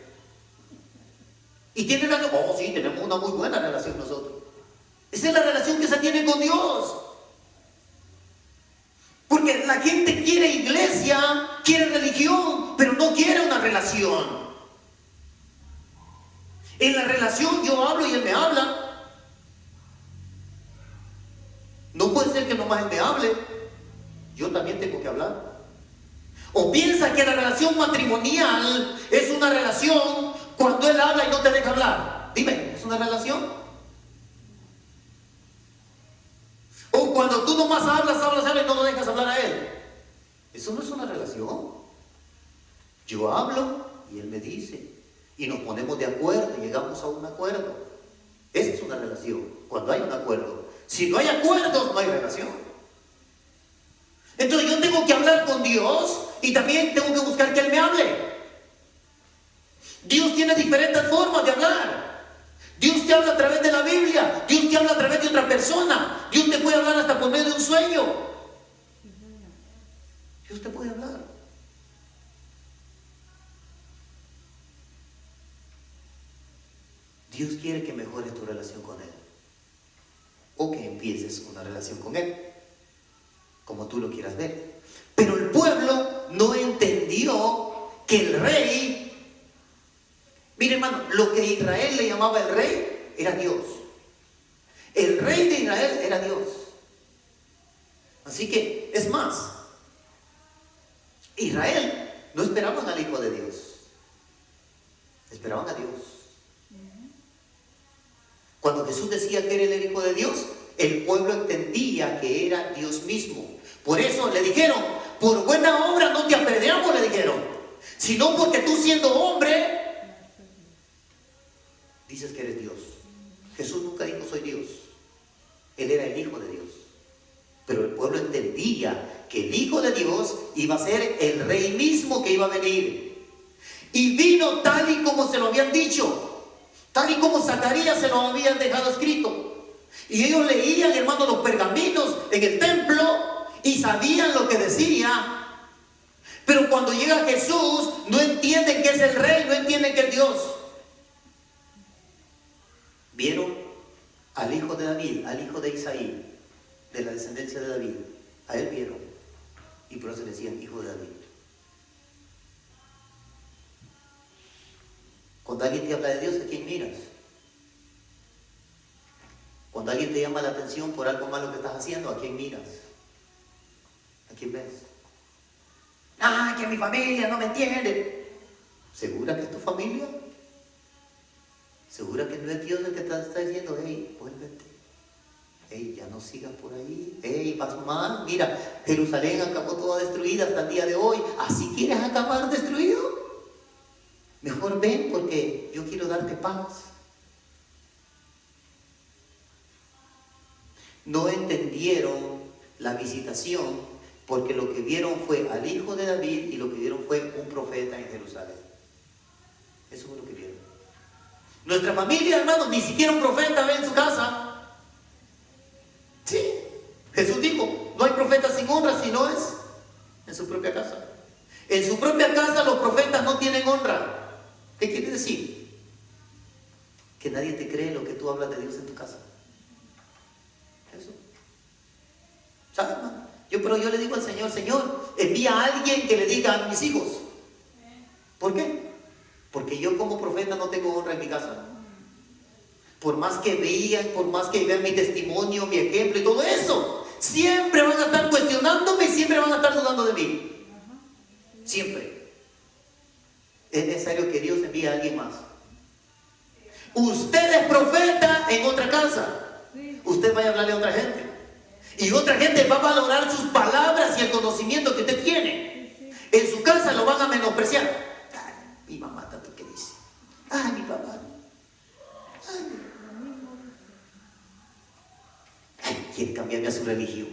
A: ¿Y tienen algo? Oh, sí, tenemos una muy buena relación nosotros. Esa es la relación que se tiene con Dios. Porque la gente quiere iglesia, quiere religión, pero no quiere una relación. En la relación yo hablo y Él me habla. No puede ser que nomás Él me hable. Yo también tengo que hablar. O piensa que la relación matrimonial es una relación cuando Él habla y no te deja hablar. Dime, ¿es una relación? O cuando tú nomás hablas y no lo dejas hablar a Él. Eso no es una relación. Yo hablo y Él me dice. Y nos ponemos de acuerdo y llegamos a un acuerdo. Esa es una relación, cuando hay un acuerdo. Si no hay acuerdos, no hay relación. Entonces yo tengo que hablar con Dios y también tengo que buscar que Él me hable. Dios tiene diferentes formas de hablar. Dios te habla a través de la Biblia. Dios te habla a través de otra persona. Dios te puede hablar hasta por medio de un sueño. Dios te puede hablar. Dios quiere que mejores tu relación con Él. O que empieces una relación con Él, como tú lo quieras ver. Pero el pueblo no entendió que el rey... Mire, hermano, lo que Israel le llamaba el rey era Dios. El rey de Israel era Dios. Así que, es más, Israel no esperaban al Hijo de Dios. Esperaban a Dios. Cuando Jesús decía que era el Hijo de Dios, el pueblo entendía que era Dios mismo. Por eso le dijeron, por buena obra no te apedreamos, le dijeron, sino porque tú siendo hombre dices que eres Dios. Jesús nunca dijo soy Dios. Él era el Hijo de Dios. Pero el pueblo entendía que el Hijo de Dios iba a ser el Rey mismo que iba a venir. Y vino tal y como se lo habían dicho, tal y como Zacarías se lo habían dejado escrito. Y ellos leían, hermano, los pergaminos en el templo y sabían lo que decía. Pero cuando llega Jesús, no entienden que es el Rey, no entienden que es Dios. Vieron al hijo de David, al hijo de Isaí, de la descendencia de David. A él vieron. Y por eso le decían hijo de David. Cuando alguien te habla de Dios, ¿a quién miras? Cuando alguien te llama la atención por algo malo que estás haciendo, ¿a quién miras? ¿A quién ves? Ah, que mi familia no me entiende. ¿Segura que es tu familia? ¿Segura que no es Dios el que te está diciendo, hey, vuélvete? Hey, ya no sigas por ahí. Hey, vas mal. Mira, Jerusalén acabó toda destruida hasta el día de hoy. ¿Así quieres acabar destruido? Mejor ven porque yo quiero darte paz. No entendieron la visitación porque lo que vieron fue al hijo de David y lo que vieron fue un profeta en Jerusalén. Eso fue lo que vieron. Nuestra familia, hermanos, ni siquiera un profeta ve en su casa. Sí, Jesús dijo, no hay profeta sin honra si no es en su propia casa. En su propia casa los profetas no tienen honra. ¿Qué quiere decir? Que nadie te cree lo que tú hablas de Dios en tu casa. Eso. ¿Sabes, hermano? Pero yo le digo al Señor, Señor, envía a alguien que le diga a mis hijos. ¿Por qué? Porque yo como profeta no tengo honra en mi casa. Por más que vean mi testimonio, mi ejemplo y todo eso, siempre van a estar cuestionándome y siempre van a estar dudando de mí. Siempre. Es necesario que Dios envíe a alguien más. Usted es profeta en otra casa. Usted vaya a hablarle a otra gente. Y otra gente va a valorar sus palabras y el conocimiento que usted tiene. En su casa lo van a menospreciar. Ay, mi mamá tanto que dice. Ay, mi papá. Ay, quiere cambiarme a su religión.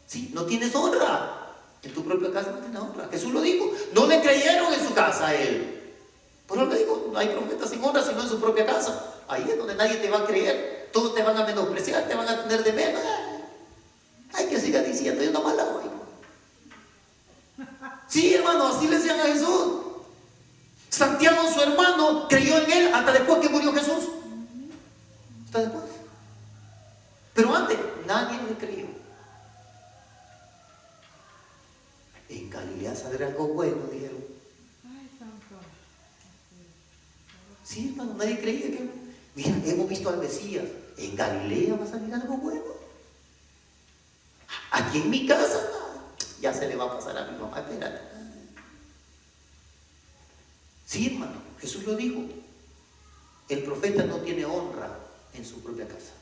A: Sí, no tienes honra. En tu propia casa no tienes honra. Jesús lo dijo. No le creyeron en su casa a él. Por eso le digo, no hay profeta sin honra sino en su propia casa. Ahí es donde nadie te va a creer. Todos te van a menospreciar, te van a tener de menos. Ay, que siga diciendo, yo nomás la oigo. Sí, hermano, así le decían a Jesús. Santiago, su hermano, creyó en él hasta después que murió Jesús. Hasta después. Pero antes, nadie le creyó. En Galilea saldrá algo bueno, dijeron. Sí, hermano, nadie creía que... Mira, hemos visto al Mesías. En Galilea va a salir algo bueno. Aquí en mi casa, ya se le va a pasar a mi mamá. Espérate. Sí, hermano, Jesús lo dijo. El profeta no tiene honra en su propia casa.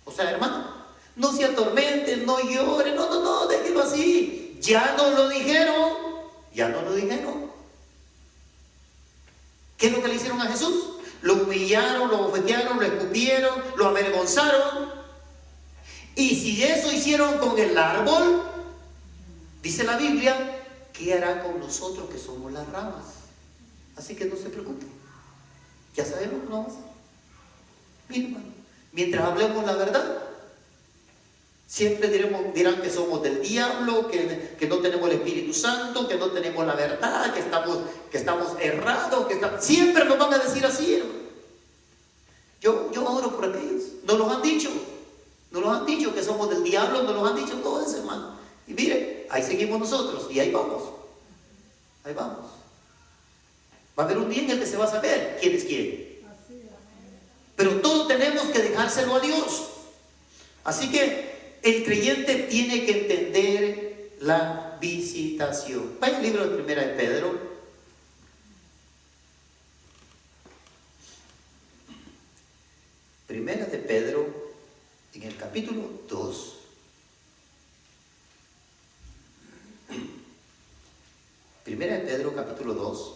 A: O sea, hermano, no se atormenten, no lloren, no, déjenlo así. Ya nos lo dijeron. ¿Qué es lo que le hicieron a Jesús? Lo humillaron, lo bofetearon, lo escupieron, lo avergonzaron. Y si eso hicieron con el árbol, dice la Biblia, ¿qué hará con nosotros que somos las ramas? Así que no se preocupen. Ya sabemos que lo vamos a hacer. Mira, hermano, mientras hablemos la verdad, siempre dirán que somos del diablo, que no tenemos el Espíritu Santo, que no tenemos la verdad, que estamos errados, siempre nos van a decir así, hermano. Yo oro por aquellos. Nos los han dicho que somos del diablo, nos los han dicho todo eso, hermano. Y mire, ahí seguimos nosotros y ahí vamos. Va a haber un día en el que se va a saber quién es quién. Pero todos tenemos que dejárselo a Dios. Así que el creyente tiene que entender la visitación. Vaya al libro de Primera de Pedro. Primera de Pedro, en el capítulo 2. Primera de Pedro, capítulo 2.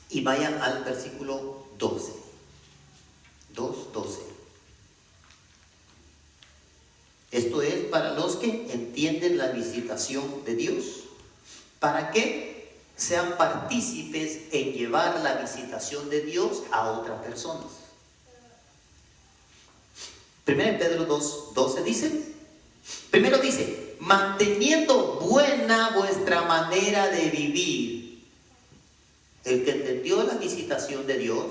A: Y vayan al versículo 12. 2:12. Esto es para los que entienden la visitación de Dios, para que sean partícipes en llevar la visitación de Dios a otras personas. 1 Pedro 2:12 dice, primero dice, manteniendo buena vuestra manera de vivir. El que entendió la visitación de Dios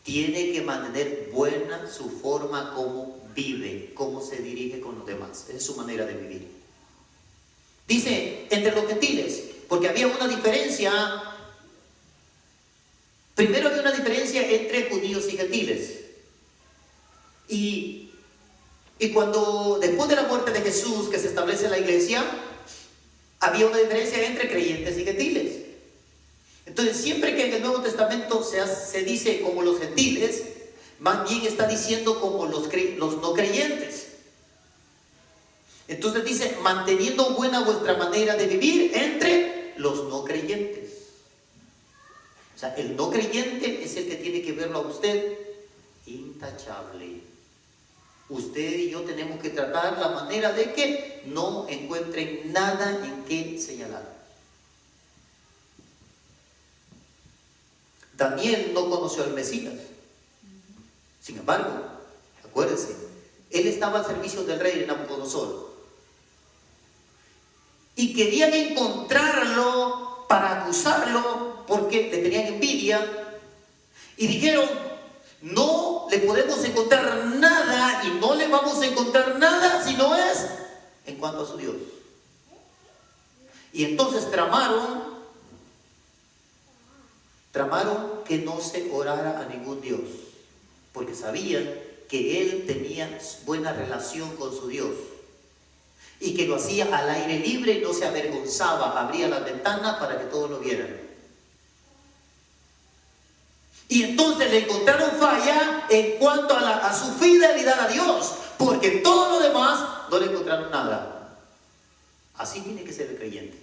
A: tiene que mantener buena su forma como vive, cómo se dirige con los demás. Es su manera de vivir. Dice, entre los gentiles, porque había una diferencia. Primero había una diferencia entre judíos y gentiles. Y cuando después de la muerte de Jesús que se establece la iglesia, había una diferencia entre creyentes y gentiles. Entonces siempre que en el Nuevo Testamento se dice como los gentiles, más bien está diciendo como los no creyentes. Entonces dice, manteniendo buena vuestra manera de vivir entre los no creyentes. O sea, el no creyente es el que tiene que verlo a usted intachable. Usted y yo tenemos que tratar la manera de que no encuentren nada en qué señalar. Daniel no conoció al Mesías. Sin embargo, acuérdense, él estaba al servicio del rey Nabucodonosor. Y querían encontrarlo para acusarlo porque le tenían envidia. Y dijeron, no le podemos encontrar nada y no le vamos a encontrar nada si no es en cuanto a su Dios. Y entonces tramaron que no se orara a ningún Dios, porque sabían que él tenía buena relación con su Dios y que lo hacía al aire libre y no se avergonzaba, abría las ventanas para que todos lo vieran. Y entonces le encontraron falla en cuanto a su fidelidad a Dios, porque en todo lo demás no le encontraron nada. Así tiene que ser el creyente.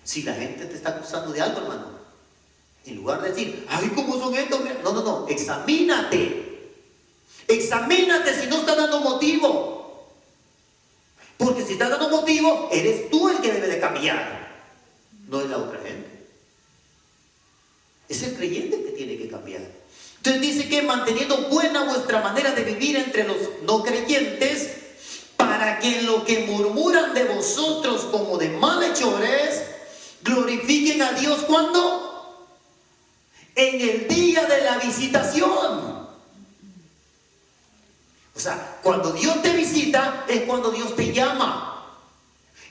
A: Si la gente te está acusando de algo, hermano, en lugar de decir, ay, ¿cómo son estos? No, examínate. Examínate si no está dando motivo. Porque si está dando motivo, eres tú el que debe de cambiar, no es la otra gente. Es el creyente el que tiene que cambiar. Entonces dice que manteniendo buena vuestra manera de vivir entre los no creyentes, para que lo que murmuran de vosotros como de malhechores, glorifiquen a Dios. ¿Cuándo? En el día de la visitación. O sea, cuando Dios te visita es cuando Dios te llama.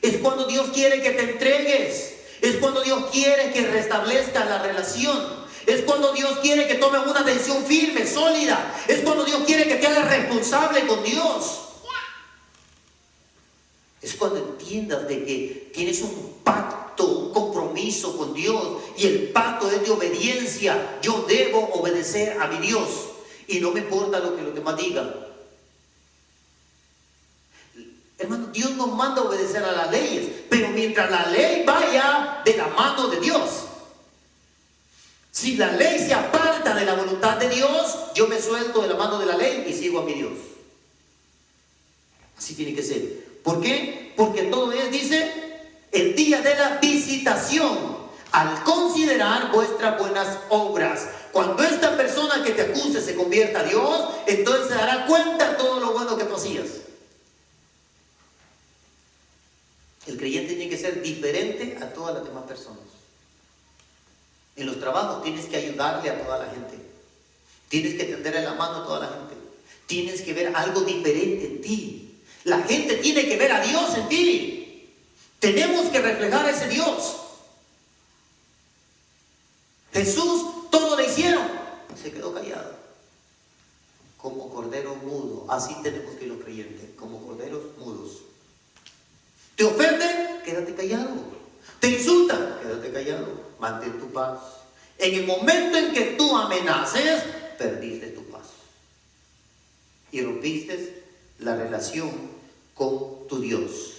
A: Es cuando Dios quiere que te entregues. Es cuando Dios quiere que restablezca la relación. Es cuando Dios quiere que tomes una decisión firme, sólida. Es cuando Dios quiere que te hagas responsable con Dios. Es cuando entiendas de que tienes un pacto, un compromiso con Dios. Y el pacto es de obediencia. Yo debo obedecer a mi Dios. Y no me importa lo que los demás digan. Hermano, Dios nos manda a obedecer a las leyes, pero mientras la ley vaya de la mano de Dios. Si la ley se aparta de la voluntad de Dios, yo me suelto de la mano de la ley y sigo a mi Dios. Así tiene que ser. ¿Por qué? Porque todo es, dice, el día de la visitación, al considerar vuestras buenas obras. Cuando esta persona que te acuse se convierta a Dios, entonces se dará cuenta de todo lo bueno que tú hacías. El creyente tiene que ser diferente a todas las demás personas. En los trabajos tienes que ayudarle a toda la gente. Tienes que tenderle la mano a toda la gente. Tienes que ver algo diferente en ti. La gente tiene que ver a Dios en ti. Tenemos que reflejar a ese Dios. Jesús, todo le hicieron. Se quedó callado. Como cordero mudo. Así tenemos que ir los creyentes. Como corderos mudos. ¿Te ofenden? Quédate callado. ¿Te insultan? Quédate callado. Mantén tu paz. En el momento en que tú amenaces, perdiste tu paz. Y rompiste la relación con tu Dios.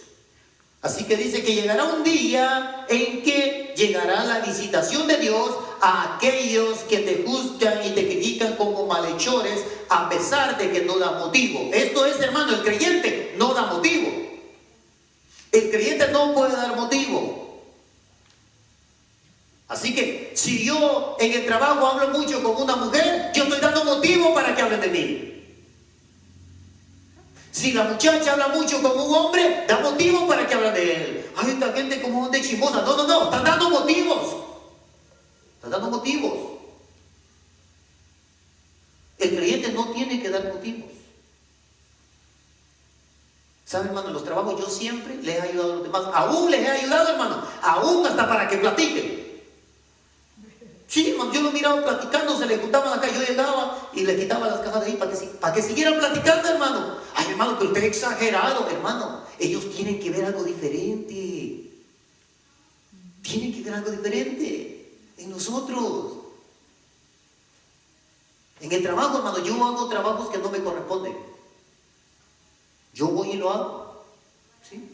A: Así que dice que llegará un día en que llegará la visitación de Dios a aquellos que te juzgan y te critican como malhechores, a pesar de que no da motivo. Esto es, hermano, el creyente no da motivo. El creyente no puede dar motivo. Así que si yo en el trabajo hablo mucho con una mujer, yo estoy dando motivo para que hablen de mí. Si la muchacha habla mucho con un hombre, da motivo para que hablen de él. Ay, esta gente como de chismosa. No, están dando motivos. Están dando motivos. El creyente no tiene que dar motivos. ¿Sabe, hermano? En los trabajos yo siempre les he ayudado a los demás. Aún les he ayudado, hermano. Aún hasta para que platiquen. Sí, hermano, yo lo miraba platicando, se le juntaban acá, yo llegaba y le quitaba las cajas de ahí para que siguieran platicando, hermano. Ay, hermano, pero usted es exagerado, hermano. Ellos tienen que ver algo diferente. Tienen que ver algo diferente en nosotros. En el trabajo, hermano, yo hago trabajos que no me corresponden. Yo voy y lo hago. ¿Sí?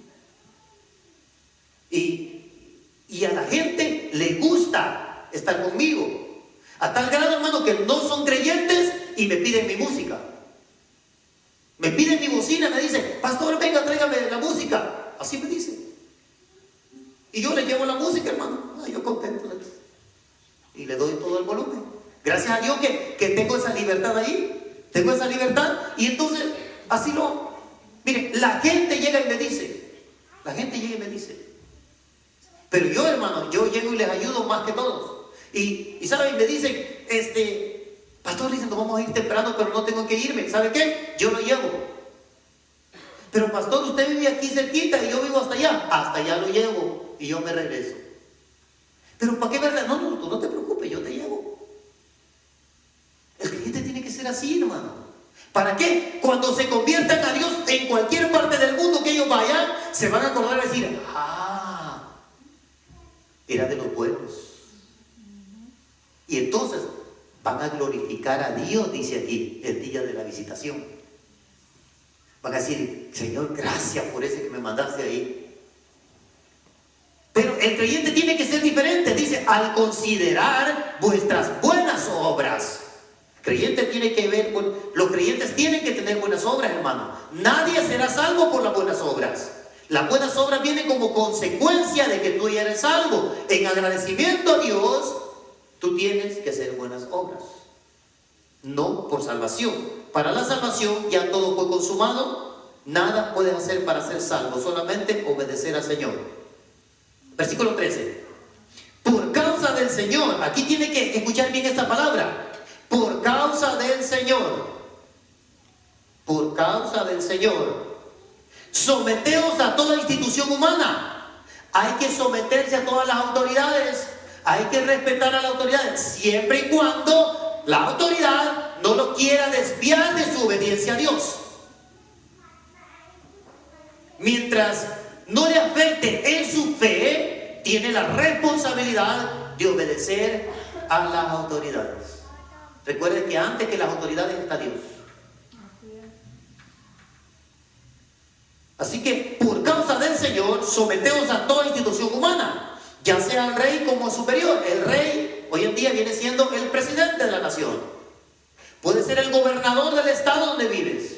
A: Y a la gente le gusta estar conmigo. A tal grado, hermano, que no son creyentes y me piden mi música. Me piden mi bocina, me dicen, pastor, venga, tráigame la música. Así me dicen. Y yo le llevo la música, hermano. Ay, yo contento. Y le doy todo el volumen. Gracias a Dios que tengo esa libertad ahí. Tengo esa libertad. Y entonces, así lo... Mire, la gente llega y me dice. La gente llega y me dice. Pero yo, hermano, yo llego y les ayudo más que todos. Y ¿saben? Me dicen, pastor, dicen, nos vamos a ir temprano, pero no tengo que irme. ¿Sabe qué? Yo lo llevo. Pero pastor, usted vive aquí cerquita y yo vivo hasta allá. Hasta allá lo llevo y yo me regreso. Pero ¿para qué verdad? No, tú no te preocupes, yo te llevo. El creyente tiene que ser así, hermano. ¿Para qué? Cuando se conviertan a Dios en cualquier parte del mundo que ellos vayan, se van a acordar y decir, era de los buenos. Y entonces van a glorificar a Dios, dice aquí, el día de la visitación. Van a decir, Señor, gracias por ese que me mandaste ahí. Pero el creyente tiene que ser diferente. Dice, al considerar vuestras buenas obras. El creyente tiene que ver, los creyentes tienen que tener buenas obras, hermano. Nadie será salvo por las buenas obras. Las buenas obras vienen como consecuencia de que tú ya eres salvo. En agradecimiento a Dios, tú tienes que hacer buenas obras. No por salvación. Para la salvación ya todo fue consumado. Nada puedes hacer para ser salvo. Solamente obedecer al Señor. Versículo 13. Por causa del Señor. Aquí tiene que escuchar bien esta palabra. Por causa del Señor. Por causa del Señor. Someteos a toda institución humana. Hay que someterse a todas las autoridades. Hay que respetar a la autoridad, siempre y cuando la autoridad no lo quiera desviar de su obediencia a Dios. Mientras no le afecte en su fe, tiene la responsabilidad de obedecer a las autoridades. Recuerden que antes que las autoridades está Dios. Así que por causa del Señor, someteos a toda institución humana, ya sea el rey como superior. El rey hoy en día viene siendo el presidente de la nación. Puede ser el gobernador del estado donde vives.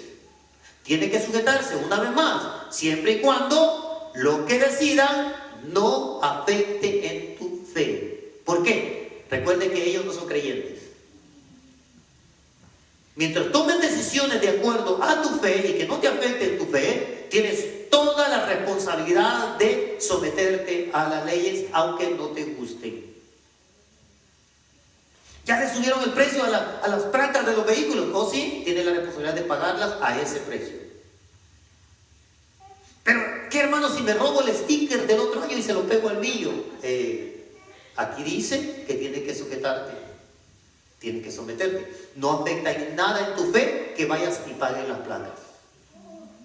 A: Tiene que sujetarse una vez más, siempre y cuando lo que decidan no afecte en tu fe. ¿Por qué? Recuerden que ellos no son creyentes. Mientras tomen decisiones de acuerdo a tu fe y que no te afecten tu fe, tienes toda la responsabilidad de someterte a las leyes aunque no te gusten. Ya le subieron el precio a las placas de los vehículos. ¿O sí? Tienes la responsabilidad de pagarlas a ese precio. Pero, ¿qué, hermano, si me robo el sticker del otro año y se lo pego al mío? Aquí dice que tienes que sujetarte. Tienes que someterte. No afecta en nada en tu fe que vayas y pagues las placas.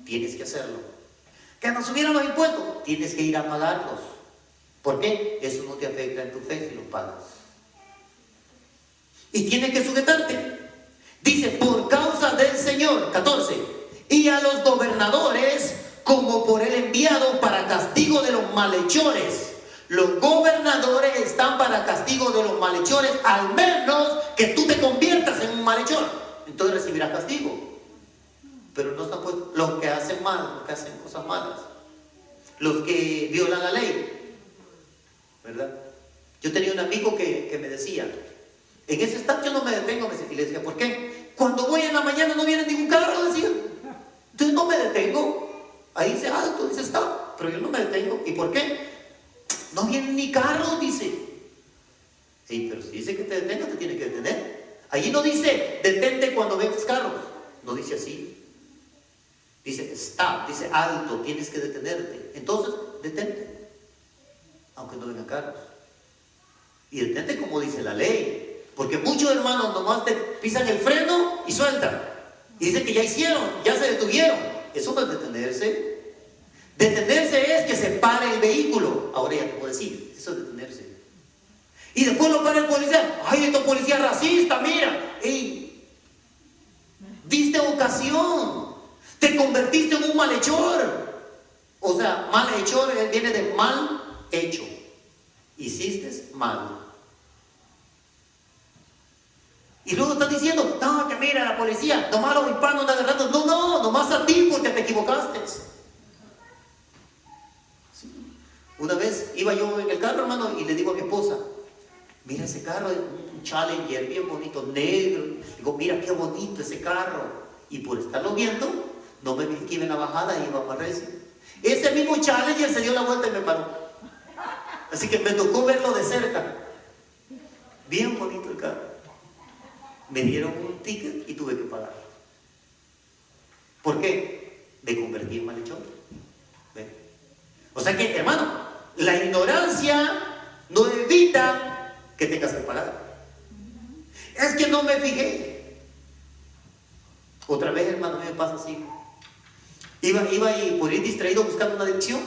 A: Tienes que hacerlo. Que nos subieron los impuestos. Tienes que ir a pagarlos. ¿Por qué? Eso no te afecta en tu fe si los pagas. Y tienes que sujetarte. Dice, por causa del Señor. 14. Y a los gobernadores, como por él enviado para castigo de los malhechores. Los gobernadores están para castigo de los malhechores, al menos que tú te conviertas en un malhechor. Entonces recibirás castigo. Pero no están puestos los que hacen mal, los que hacen cosas malas, los que violan la ley, ¿verdad? Yo tenía un amigo que me decía, en ese estado yo no me detengo, y le decía, ¿por qué? Cuando voy en la mañana no viene ningún carro, decía. Entonces no me detengo. Ahí dice alto, dice stop, pero yo no me detengo. ¿Y por qué? No viene ni carro, dice. Sí, pero si dice que te detengas, te tiene que detener. Allí no dice detente cuando vengas carros. No dice así. Dice stop, dice alto, tienes que detenerte. Entonces, detente, aunque no vengan carros. Y detente como dice la ley. Porque muchos hermanos nomás te pisan el freno y sueltan. Y dicen que ya hicieron, ya se detuvieron. Eso no es detenerse. Detenerse es que se pare el vehículo. Ahora ya te puedo decir, eso es detenerse. Y después lo para el policía. Ay, estos policías racistas, mira. Ey, diste ocasión. Te convertiste en un malhechor. O sea, malhechor viene de mal hecho. Hiciste mal. Y luego estás diciendo, no, que mira la policía, nomás los hispanos andan agarrando. No, nomás a ti porque te equivocaste. Sí. Una vez iba yo en el carro, hermano, y le digo a mi esposa, mira ese carro, un Challenger bien bonito, negro. Digo, mira qué bonito ese carro. Y por estarlo viendo, no me vi que iba en la bajada y iba más recio. Ese mismo Challenger se dio la vuelta y me paró. Así que me tocó verlo de cerca. Bien bonito el carro. Me dieron un ticket y tuve que pagar. ¿Por qué? Me convertí en malhechor. ¿Ven? O sea que, hermano, la ignorancia no evita que tengas que pagar. Es que no me fijé. Otra vez, hermano, a mí me pasa así. Iba y por ir distraído buscando una dirección,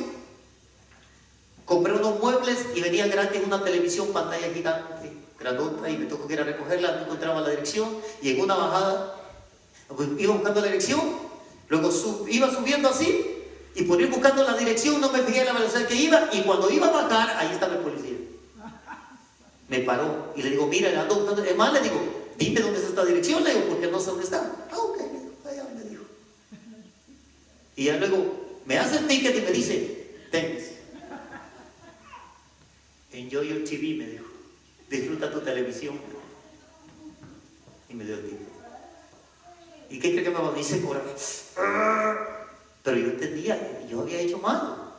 A: compré unos muebles y venía gratis una televisión, pantalla gigante, grandota, y me tocó que ir a recogerla, no encontraba la dirección, y en una bajada, pues, iba buscando la dirección, luego iba subiendo así, y por ir buscando la dirección no me fijé en la velocidad que iba, y cuando iba a bajar, ahí estaba el policía. Me paró, y le digo, mira, ando buscando, es más, le digo, dime dónde está esta dirección, le digo, porque no sé dónde está. Ah, ok, allá me dijo. Y ya luego, me hace el ticket y me dice, thanks. Enjoy your TV, me dijo. Disfruta tu televisión. Y me dio el ticket. ¿Y qué cree que me dice por aquí? Pero yo entendía, yo había hecho mal.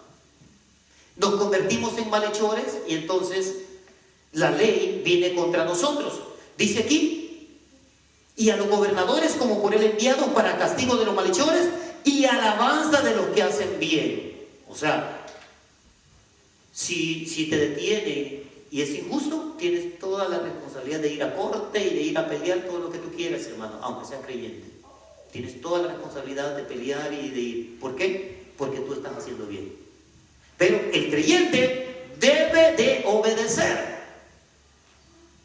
A: Nos convertimos en malhechores y entonces la ley viene contra nosotros. Dice aquí, y a los gobernadores como por él enviados para castigo de los malhechores y alabanza de los que hacen bien. O sea, si te detienen y es injusto, tienes toda la responsabilidad de ir a corte y de ir a pelear todo lo que tú quieras, hermano, aunque sea creyente. Tienes toda la responsabilidad de pelear y de ir. ¿Por qué? Porque tú estás haciendo bien. Pero el creyente debe de obedecer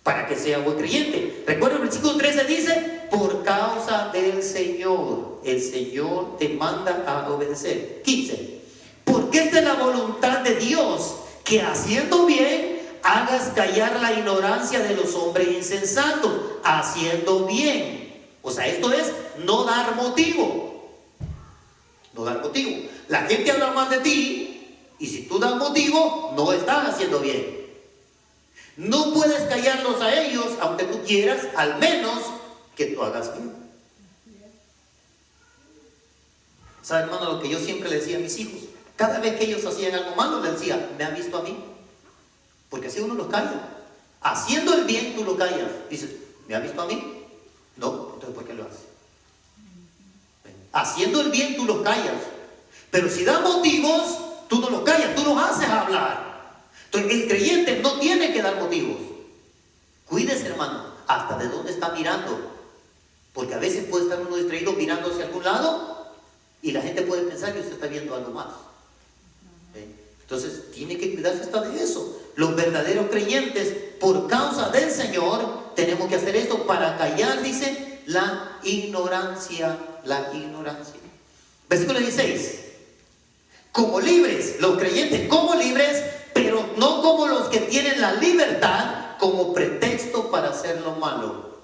A: para que sea buen creyente. Recuerda el versículo 13 dice, por causa del Señor, el Señor te manda a obedecer. 15, porque esta es la voluntad de Dios, que haciendo bien hagas callar la ignorancia de los hombres insensatos, haciendo bien. O sea, esto es no dar motivo. No dar motivo. La gente habla mal de ti y si tú das motivo, no estás haciendo bien. No puedes callarlos a ellos, aunque tú quieras, al menos que tú hagas bien. ¿Sabe, hermano, lo que yo siempre le decía a mis hijos? Cada vez que ellos hacían algo malo, les decía, ¿me han visto a mí? Porque así uno los calla. Haciendo el bien, tú lo callas. Dices, ¿me ha visto a mí? No, entonces ¿por qué lo haces? Haciendo el bien, tú los callas. Pero si da motivos, tú no los callas, tú los haces hablar. Entonces, el creyente no tiene que dar motivos. Cuídese, hermano, hasta de dónde está mirando. Porque a veces puede estar uno distraído mirando hacia algún lado y la gente puede pensar que usted está viendo algo más. Entonces, tiene que cuidarse hasta de eso. Los verdaderos creyentes, por causa del Señor, tenemos que hacer esto para callar, dice, la ignorancia. La ignorancia. Versículo 16. Como libres, los creyentes como libres, pero no como los que tienen la libertad como pretexto para hacer lo malo.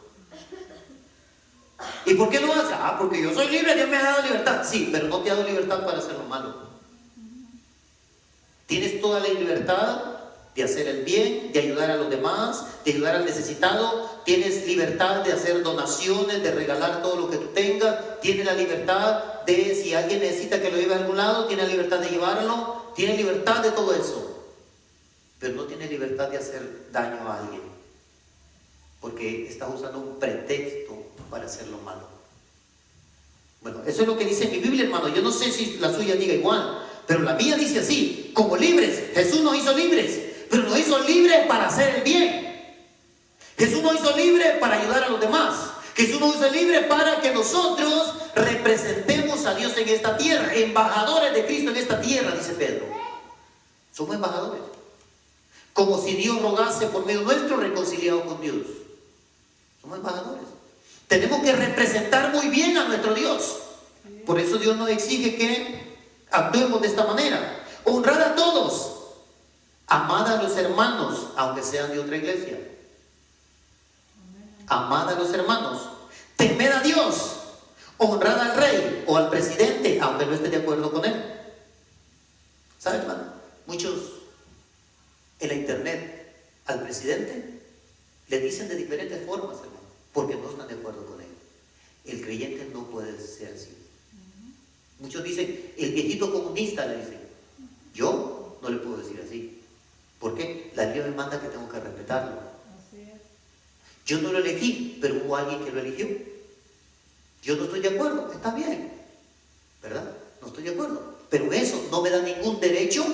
A: ¿Y por qué lo hace? Ah, porque yo soy libre, Dios me ha dado libertad. Sí, pero no te ha dado libertad para hacer lo malo. Tienes toda la libertad de hacer el bien, de ayudar a los demás, de ayudar al necesitado. Tienes libertad de hacer donaciones, de regalar todo lo que tú tengas. Tienes la libertad de, si alguien necesita que lo lleve a algún lado, tienes la libertad de llevarlo. Tienes libertad de todo eso. Pero no tienes libertad de hacer daño a alguien, porque estás usando un pretexto para hacer lo malo. Bueno, eso es lo que dice mi Biblia, hermano. Yo no sé si la suya diga igual, pero la mía dice así: como libres. Jesús nos hizo libres, pero nos hizo libres para hacer el bien. Jesús nos hizo libre para ayudar a los demás. Jesús nos hizo libre para que nosotros representemos a Dios en esta tierra, embajadores de Cristo en esta tierra, dice Pedro. Somos embajadores. Como si Dios rogase por medio nuestro reconciliado con Dios. Somos embajadores. Tenemos que representar muy bien a nuestro Dios. Por eso Dios nos exige que actuemos de esta manera. Honrar a todos. Amad a los hermanos, aunque sean de otra iglesia. Amad a los hermanos. Temed a Dios. Honrad al rey o al presidente, aunque no esté de acuerdo con él. ¿Sabe, hermano? Muchos en la internet al presidente le dicen de diferentes formas, hermano, porque no están de acuerdo con él. El creyente no puede ser así. Muchos dicen, el viejito comunista, le dicen. Yo no le puedo decir así. ¿Por qué? La Biblia me manda que tengo que respetarlo. Yo no lo elegí, pero hubo alguien que lo eligió. Yo no estoy de acuerdo, está bien, ¿verdad? No estoy de acuerdo, pero eso no me da ningún derecho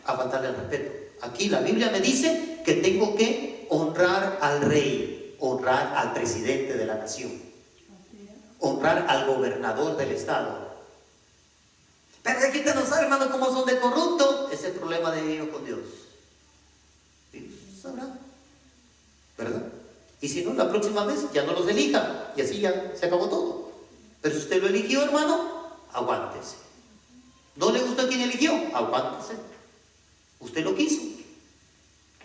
A: a faltarle al respeto. Aquí la Biblia me dice que tengo que honrar al rey, honrar al presidente de la nación, honrar al gobernador del estado. Pero aquí usted no sabe, hermano, cómo son de corruptos. Ese es el problema de ellos con Dios. Dios sabrá, ¿verdad? Y si no, la próxima vez ya no los elija. Y así ya se acabó todo. Pero si usted lo eligió, hermano, aguántese. ¿No le gustó a quien eligió? Aguántese. Usted lo quiso.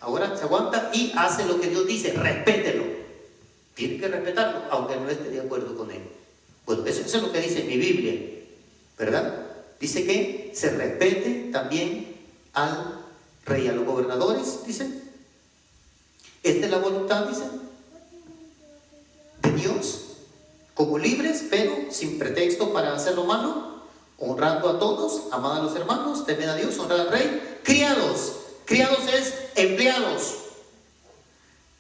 A: Ahora se aguanta y hace lo que Dios dice. Respételo. Tiene que respetarlo, aunque no esté de acuerdo con él. Bueno, eso es lo que dice mi Biblia, ¿verdad? Dice que se respete también al rey, a los gobernadores, dice. Esta es la voluntad, dice, de Dios, como libres, pero sin pretexto para hacer lo malo, honrando a todos, amad a los hermanos, temed a Dios, honrad al rey. Criados, criados es empleados.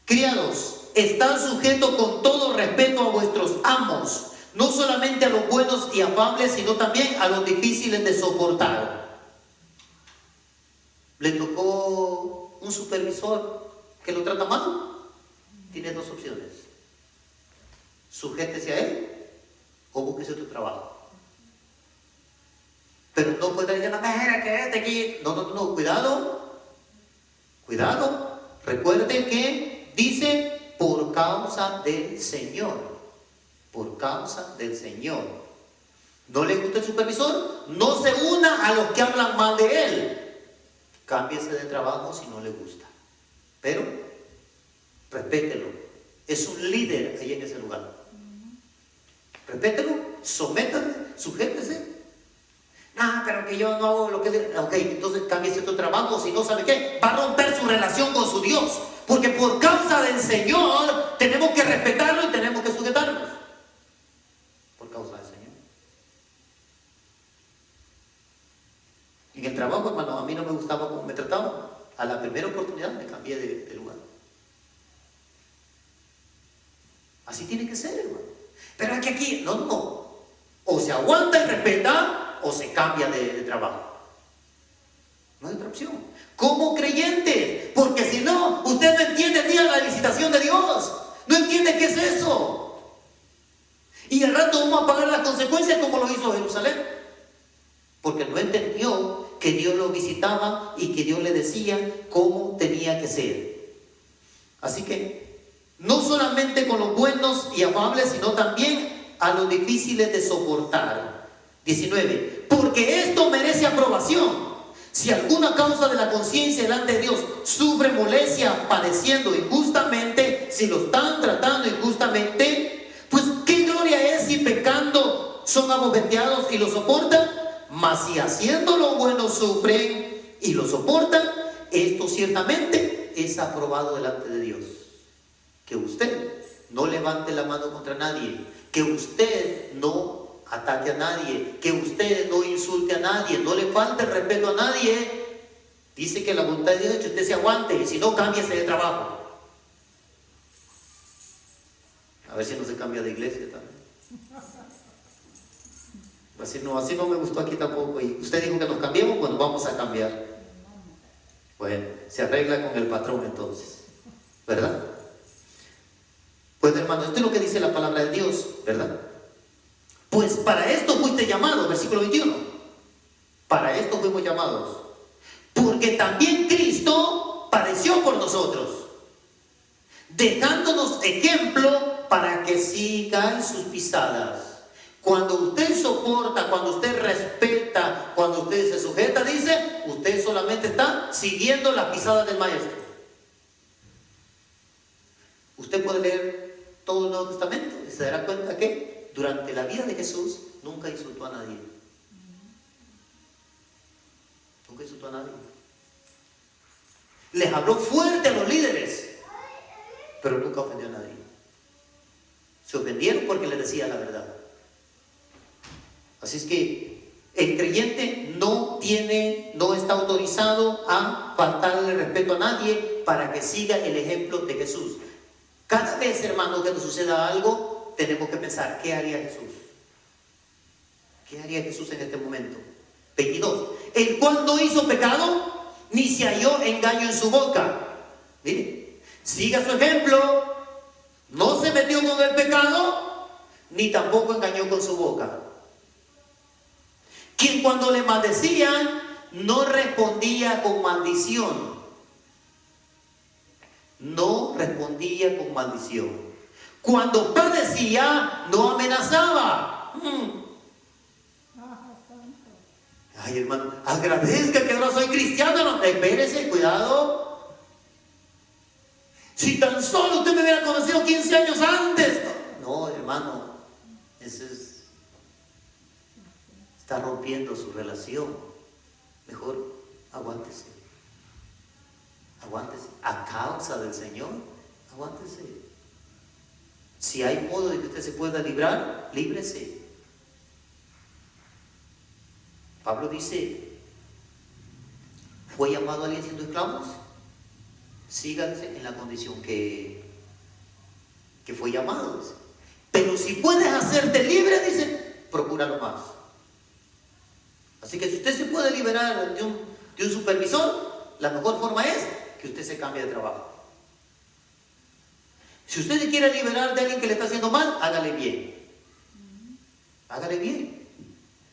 A: Criados, están sujetos con todo respeto a vuestros amos, no solamente a los buenos y afables, sino también a los difíciles de soportar. Le tocó un supervisor que lo trata mal. Tiene dos opciones: sujétese a él o búsquese otro trabajo. Pero no puede decir, no, quédate aquí. No, cuidado. Recuerde que dice, por causa del Señor. Por causa del Señor. ¿No le gusta el supervisor? No se una a los que hablan mal de él. Cámbiese de trabajo si no le gusta. Pero respételo. Es un líder ahí en ese lugar. Respételo, sométase, sujétese. Pero que yo no hago lo que... Ok, entonces cámbiese otro trabajo. Si no, ¿sabe qué? Va a romper su relación con su Dios. Porque por causa del Señor tenemos que respetarlo y tenemos que sujetarnos. Por causa del Señor. En el trabajo, hermano, a mí no me gustaba cómo me trataban. A la primera oportunidad me cambié de lugar. Así tiene que ser, hermano. Pero es que aquí, no. O se aguanta y respeta, o se cambia de trabajo. No hay otra opción. Como creyente, porque si no, usted no entiende el día de la visitación de Dios. No entiende qué es eso. Y al rato vamos a pagar las consecuencias como lo hizo Jerusalén. Porque no entendió que Dios lo visitaba y que Dios le decía cómo tenía que ser. Así que, no solamente con los buenos y afables, sino también a los difíciles de soportar. 19. Porque esto merece aprobación. Si alguna causa de la conciencia delante de Dios sufre molestia padeciendo injustamente, si lo están tratando injustamente, pues qué gloria es si pecando son abofeteados y lo soportan. Mas si haciendo lo bueno sufren y lo soportan, esto ciertamente es aprobado delante de Dios. Que usted no levante la mano contra nadie, que usted no ataque a nadie, que usted no insulte a nadie, no le falte el respeto a nadie. Dice que la voluntad de Dios es que usted se aguante, y si no, cámbiese de trabajo. A ver si no se cambia de iglesia también. Así no me gustó aquí tampoco. Y usted dijo que nos cambiemos, bueno, vamos a cambiar. Bueno, se arregla con el patrón entonces, ¿verdad? Pues hermano, esto es lo que dice la palabra de Dios, ¿verdad? Pues para esto fuiste llamado, versículo 21. Para esto fuimos llamados. Porque también Cristo padeció por nosotros, dejándonos ejemplo para que sigáis sus pisadas. Cuando usted soporta, cuando usted respeta, cuando usted se sujeta, dice, usted solamente está siguiendo las pisadas del Maestro. Usted puede leer todo el Nuevo Testamento y se dará cuenta que durante la vida de Jesús nunca insultó a nadie. Nunca insultó a nadie. Les habló fuerte a los líderes, pero nunca ofendió a nadie. Se ofendieron porque les decía la verdad. Así es que el creyente no está autorizado a faltarle respeto a nadie para que siga el ejemplo de Jesús. Cada vez, hermano, que nos suceda algo, tenemos que pensar, ¿qué haría Jesús? ¿Qué haría Jesús en este momento? 22. El cual no hizo pecado, ni se halló engaño en su boca. Mire, siga su ejemplo. No se metió con el pecado, ni tampoco engañó con su boca. Quien cuando le maldecían, no respondía con maldición. No respondía con maldición. Cuando padecía, no amenazaba. Ay, hermano, agradezca que ahora soy cristiano. No, espérese, cuidado. Si tan solo usted me hubiera conocido 15 años antes. No, hermano, eso está rompiendo su relación. Mejor aguántese. Aguántese. A causa del Señor, aguántese. Si hay modo de que usted se pueda librar, líbrese. Pablo dice, ¿fue llamado alguien siendo esclavos? Síganse en la condición que fue llamado, dice. Pero si puedes hacerte libre, dice, procúralo más. Así que si usted se puede liberar de un supervisor, la mejor forma es que usted se cambie de trabajo. Si usted se quiere liberar de alguien que le está haciendo mal, hágale bien. Hágale bien.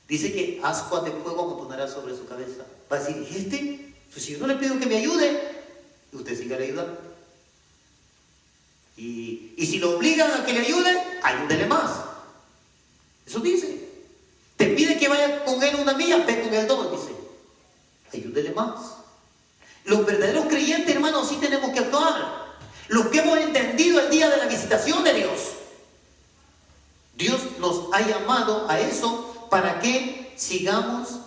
A: Dice que ascuas de fuego amontonará sobre su cabeza. Va a decir, pues si yo no le pido que me ayude, usted sigue ayudando. Y si lo obligan a que le ayude, ayúdele más. Eso dice. Te pide que vaya con él una milla, ve con él dos, dice. Ayúdele más. Los verdaderos creyentes, hermanos, sí tenemos que actuar. Los que hemos entendido el día de la visitación de Dios. Dios nos ha llamado a eso para que sigamos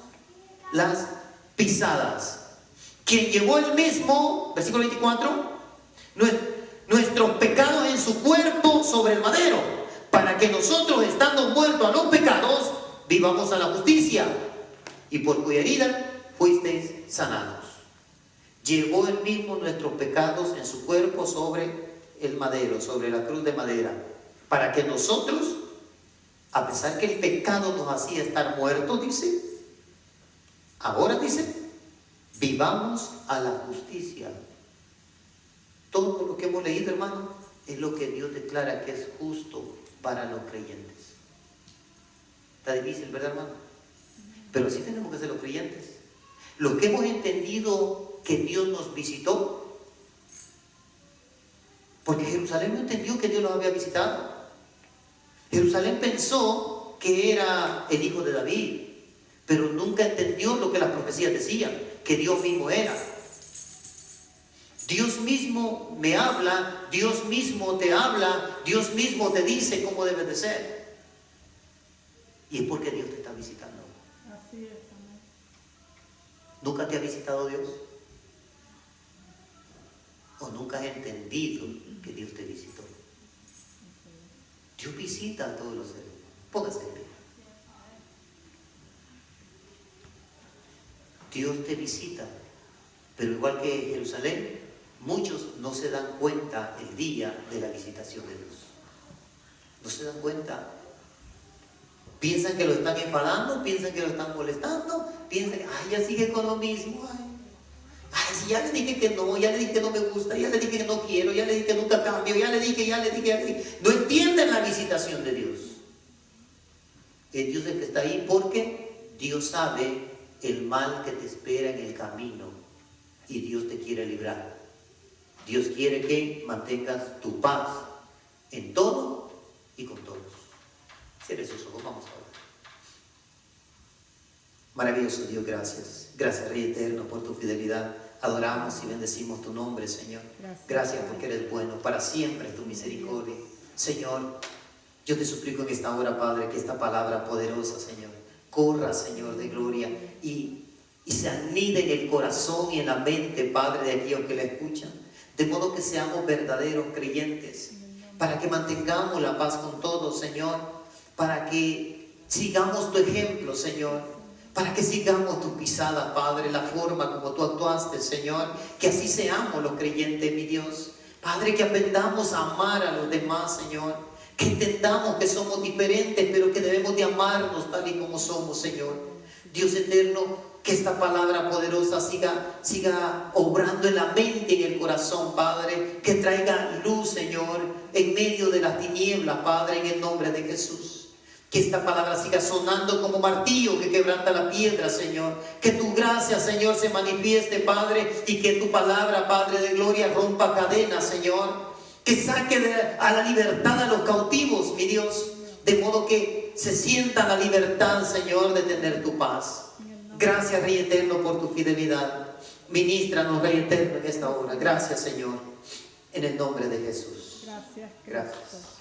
A: las pisadas. Quien llevó el mismo, versículo 24, nuestros pecados en su cuerpo sobre el madero, para que nosotros, estando muertos a los pecados, vivamos a la justicia, y por cuya herida fuisteis sanados. Llevó él mismo nuestros pecados en su cuerpo sobre el madero, sobre la cruz de madera, para que nosotros, a pesar que el pecado nos hacía estar muertos, dice, ahora dice, vivamos a la justicia. Todo lo que hemos leído, hermano, es lo que Dios declara que es justo para los creyentes. Está difícil, ¿verdad, hermano? Pero así tenemos que ser los creyentes. Los que hemos entendido que Dios nos visitó, porque Jerusalén no entendió que Dios los había visitado. Jerusalén pensó que era el hijo de David, pero nunca entendió lo que las profecías decían, que Dios mismo era. Dios mismo me habla, Dios mismo te habla, Dios mismo te dice cómo debes de ser. Y es porque Dios te está visitando.
B: Así es, amén.
A: ¿Nunca te ha visitado Dios? ¿O nunca has entendido que Dios te visitó? Dios visita a todos los seres. Póngase de pie. Dios te visita, pero igual que en Jerusalén, muchos no se dan cuenta el día de la visitación de Dios. No se dan cuenta. Piensan que lo están enfadando, piensan que lo están molestando, piensan que, ay, ya sigue con lo mismo, ay, si ya le dije que no, ya le dije que no me gusta, ya le dije que no quiero, ya le dije que nunca cambio, ya le dije. No entienden la visitación de Dios. Es Dios el que está ahí porque Dios sabe el mal que te espera en el camino y Dios te quiere librar. Dios quiere que mantengas tu paz en todo y con todos. Cierre sus ojos, vamos a orar. Maravilloso Dios, gracias. Gracias, Rey eterno, por tu fidelidad. Adoramos y bendecimos tu nombre, Señor. Gracias porque eres bueno. Para siempre es tu misericordia. Señor, yo te suplico en esta hora, Padre, que esta palabra poderosa, Señor, corra, Señor, de gloria y se anide en el corazón y en la mente, Padre, de aquellos que la escuchan. De modo que seamos verdaderos creyentes, para que mantengamos la paz con todos, Señor, para que sigamos tu ejemplo, Señor, para que sigamos tu pisada, Padre, la forma como tú actuaste, Señor, que así seamos los creyentes, mi Dios. Padre, que aprendamos a amar a los demás, Señor, que entendamos que somos diferentes, pero que debemos de amarnos tal y como somos, Señor. Dios eterno, que esta palabra poderosa siga obrando en la mente y en el corazón, Padre, que traiga luz, Señor, en medio de las tinieblas, Padre, en el nombre de Jesús. Que esta palabra siga sonando como martillo que quebranta la piedra, Señor. Que tu gracia, Señor, se manifieste, Padre, y que tu palabra, Padre de gloria, rompa cadenas, Señor. Que saque a la libertad a los cautivos, mi Dios, de modo que se sienta la libertad, Señor, de tener tu paz. Gracias, Rey eterno, por tu fidelidad. Ministranos, Rey eterno, en esta hora. Gracias, Señor, en el nombre de Jesús.
B: Gracias, Cristo.
A: Gracias.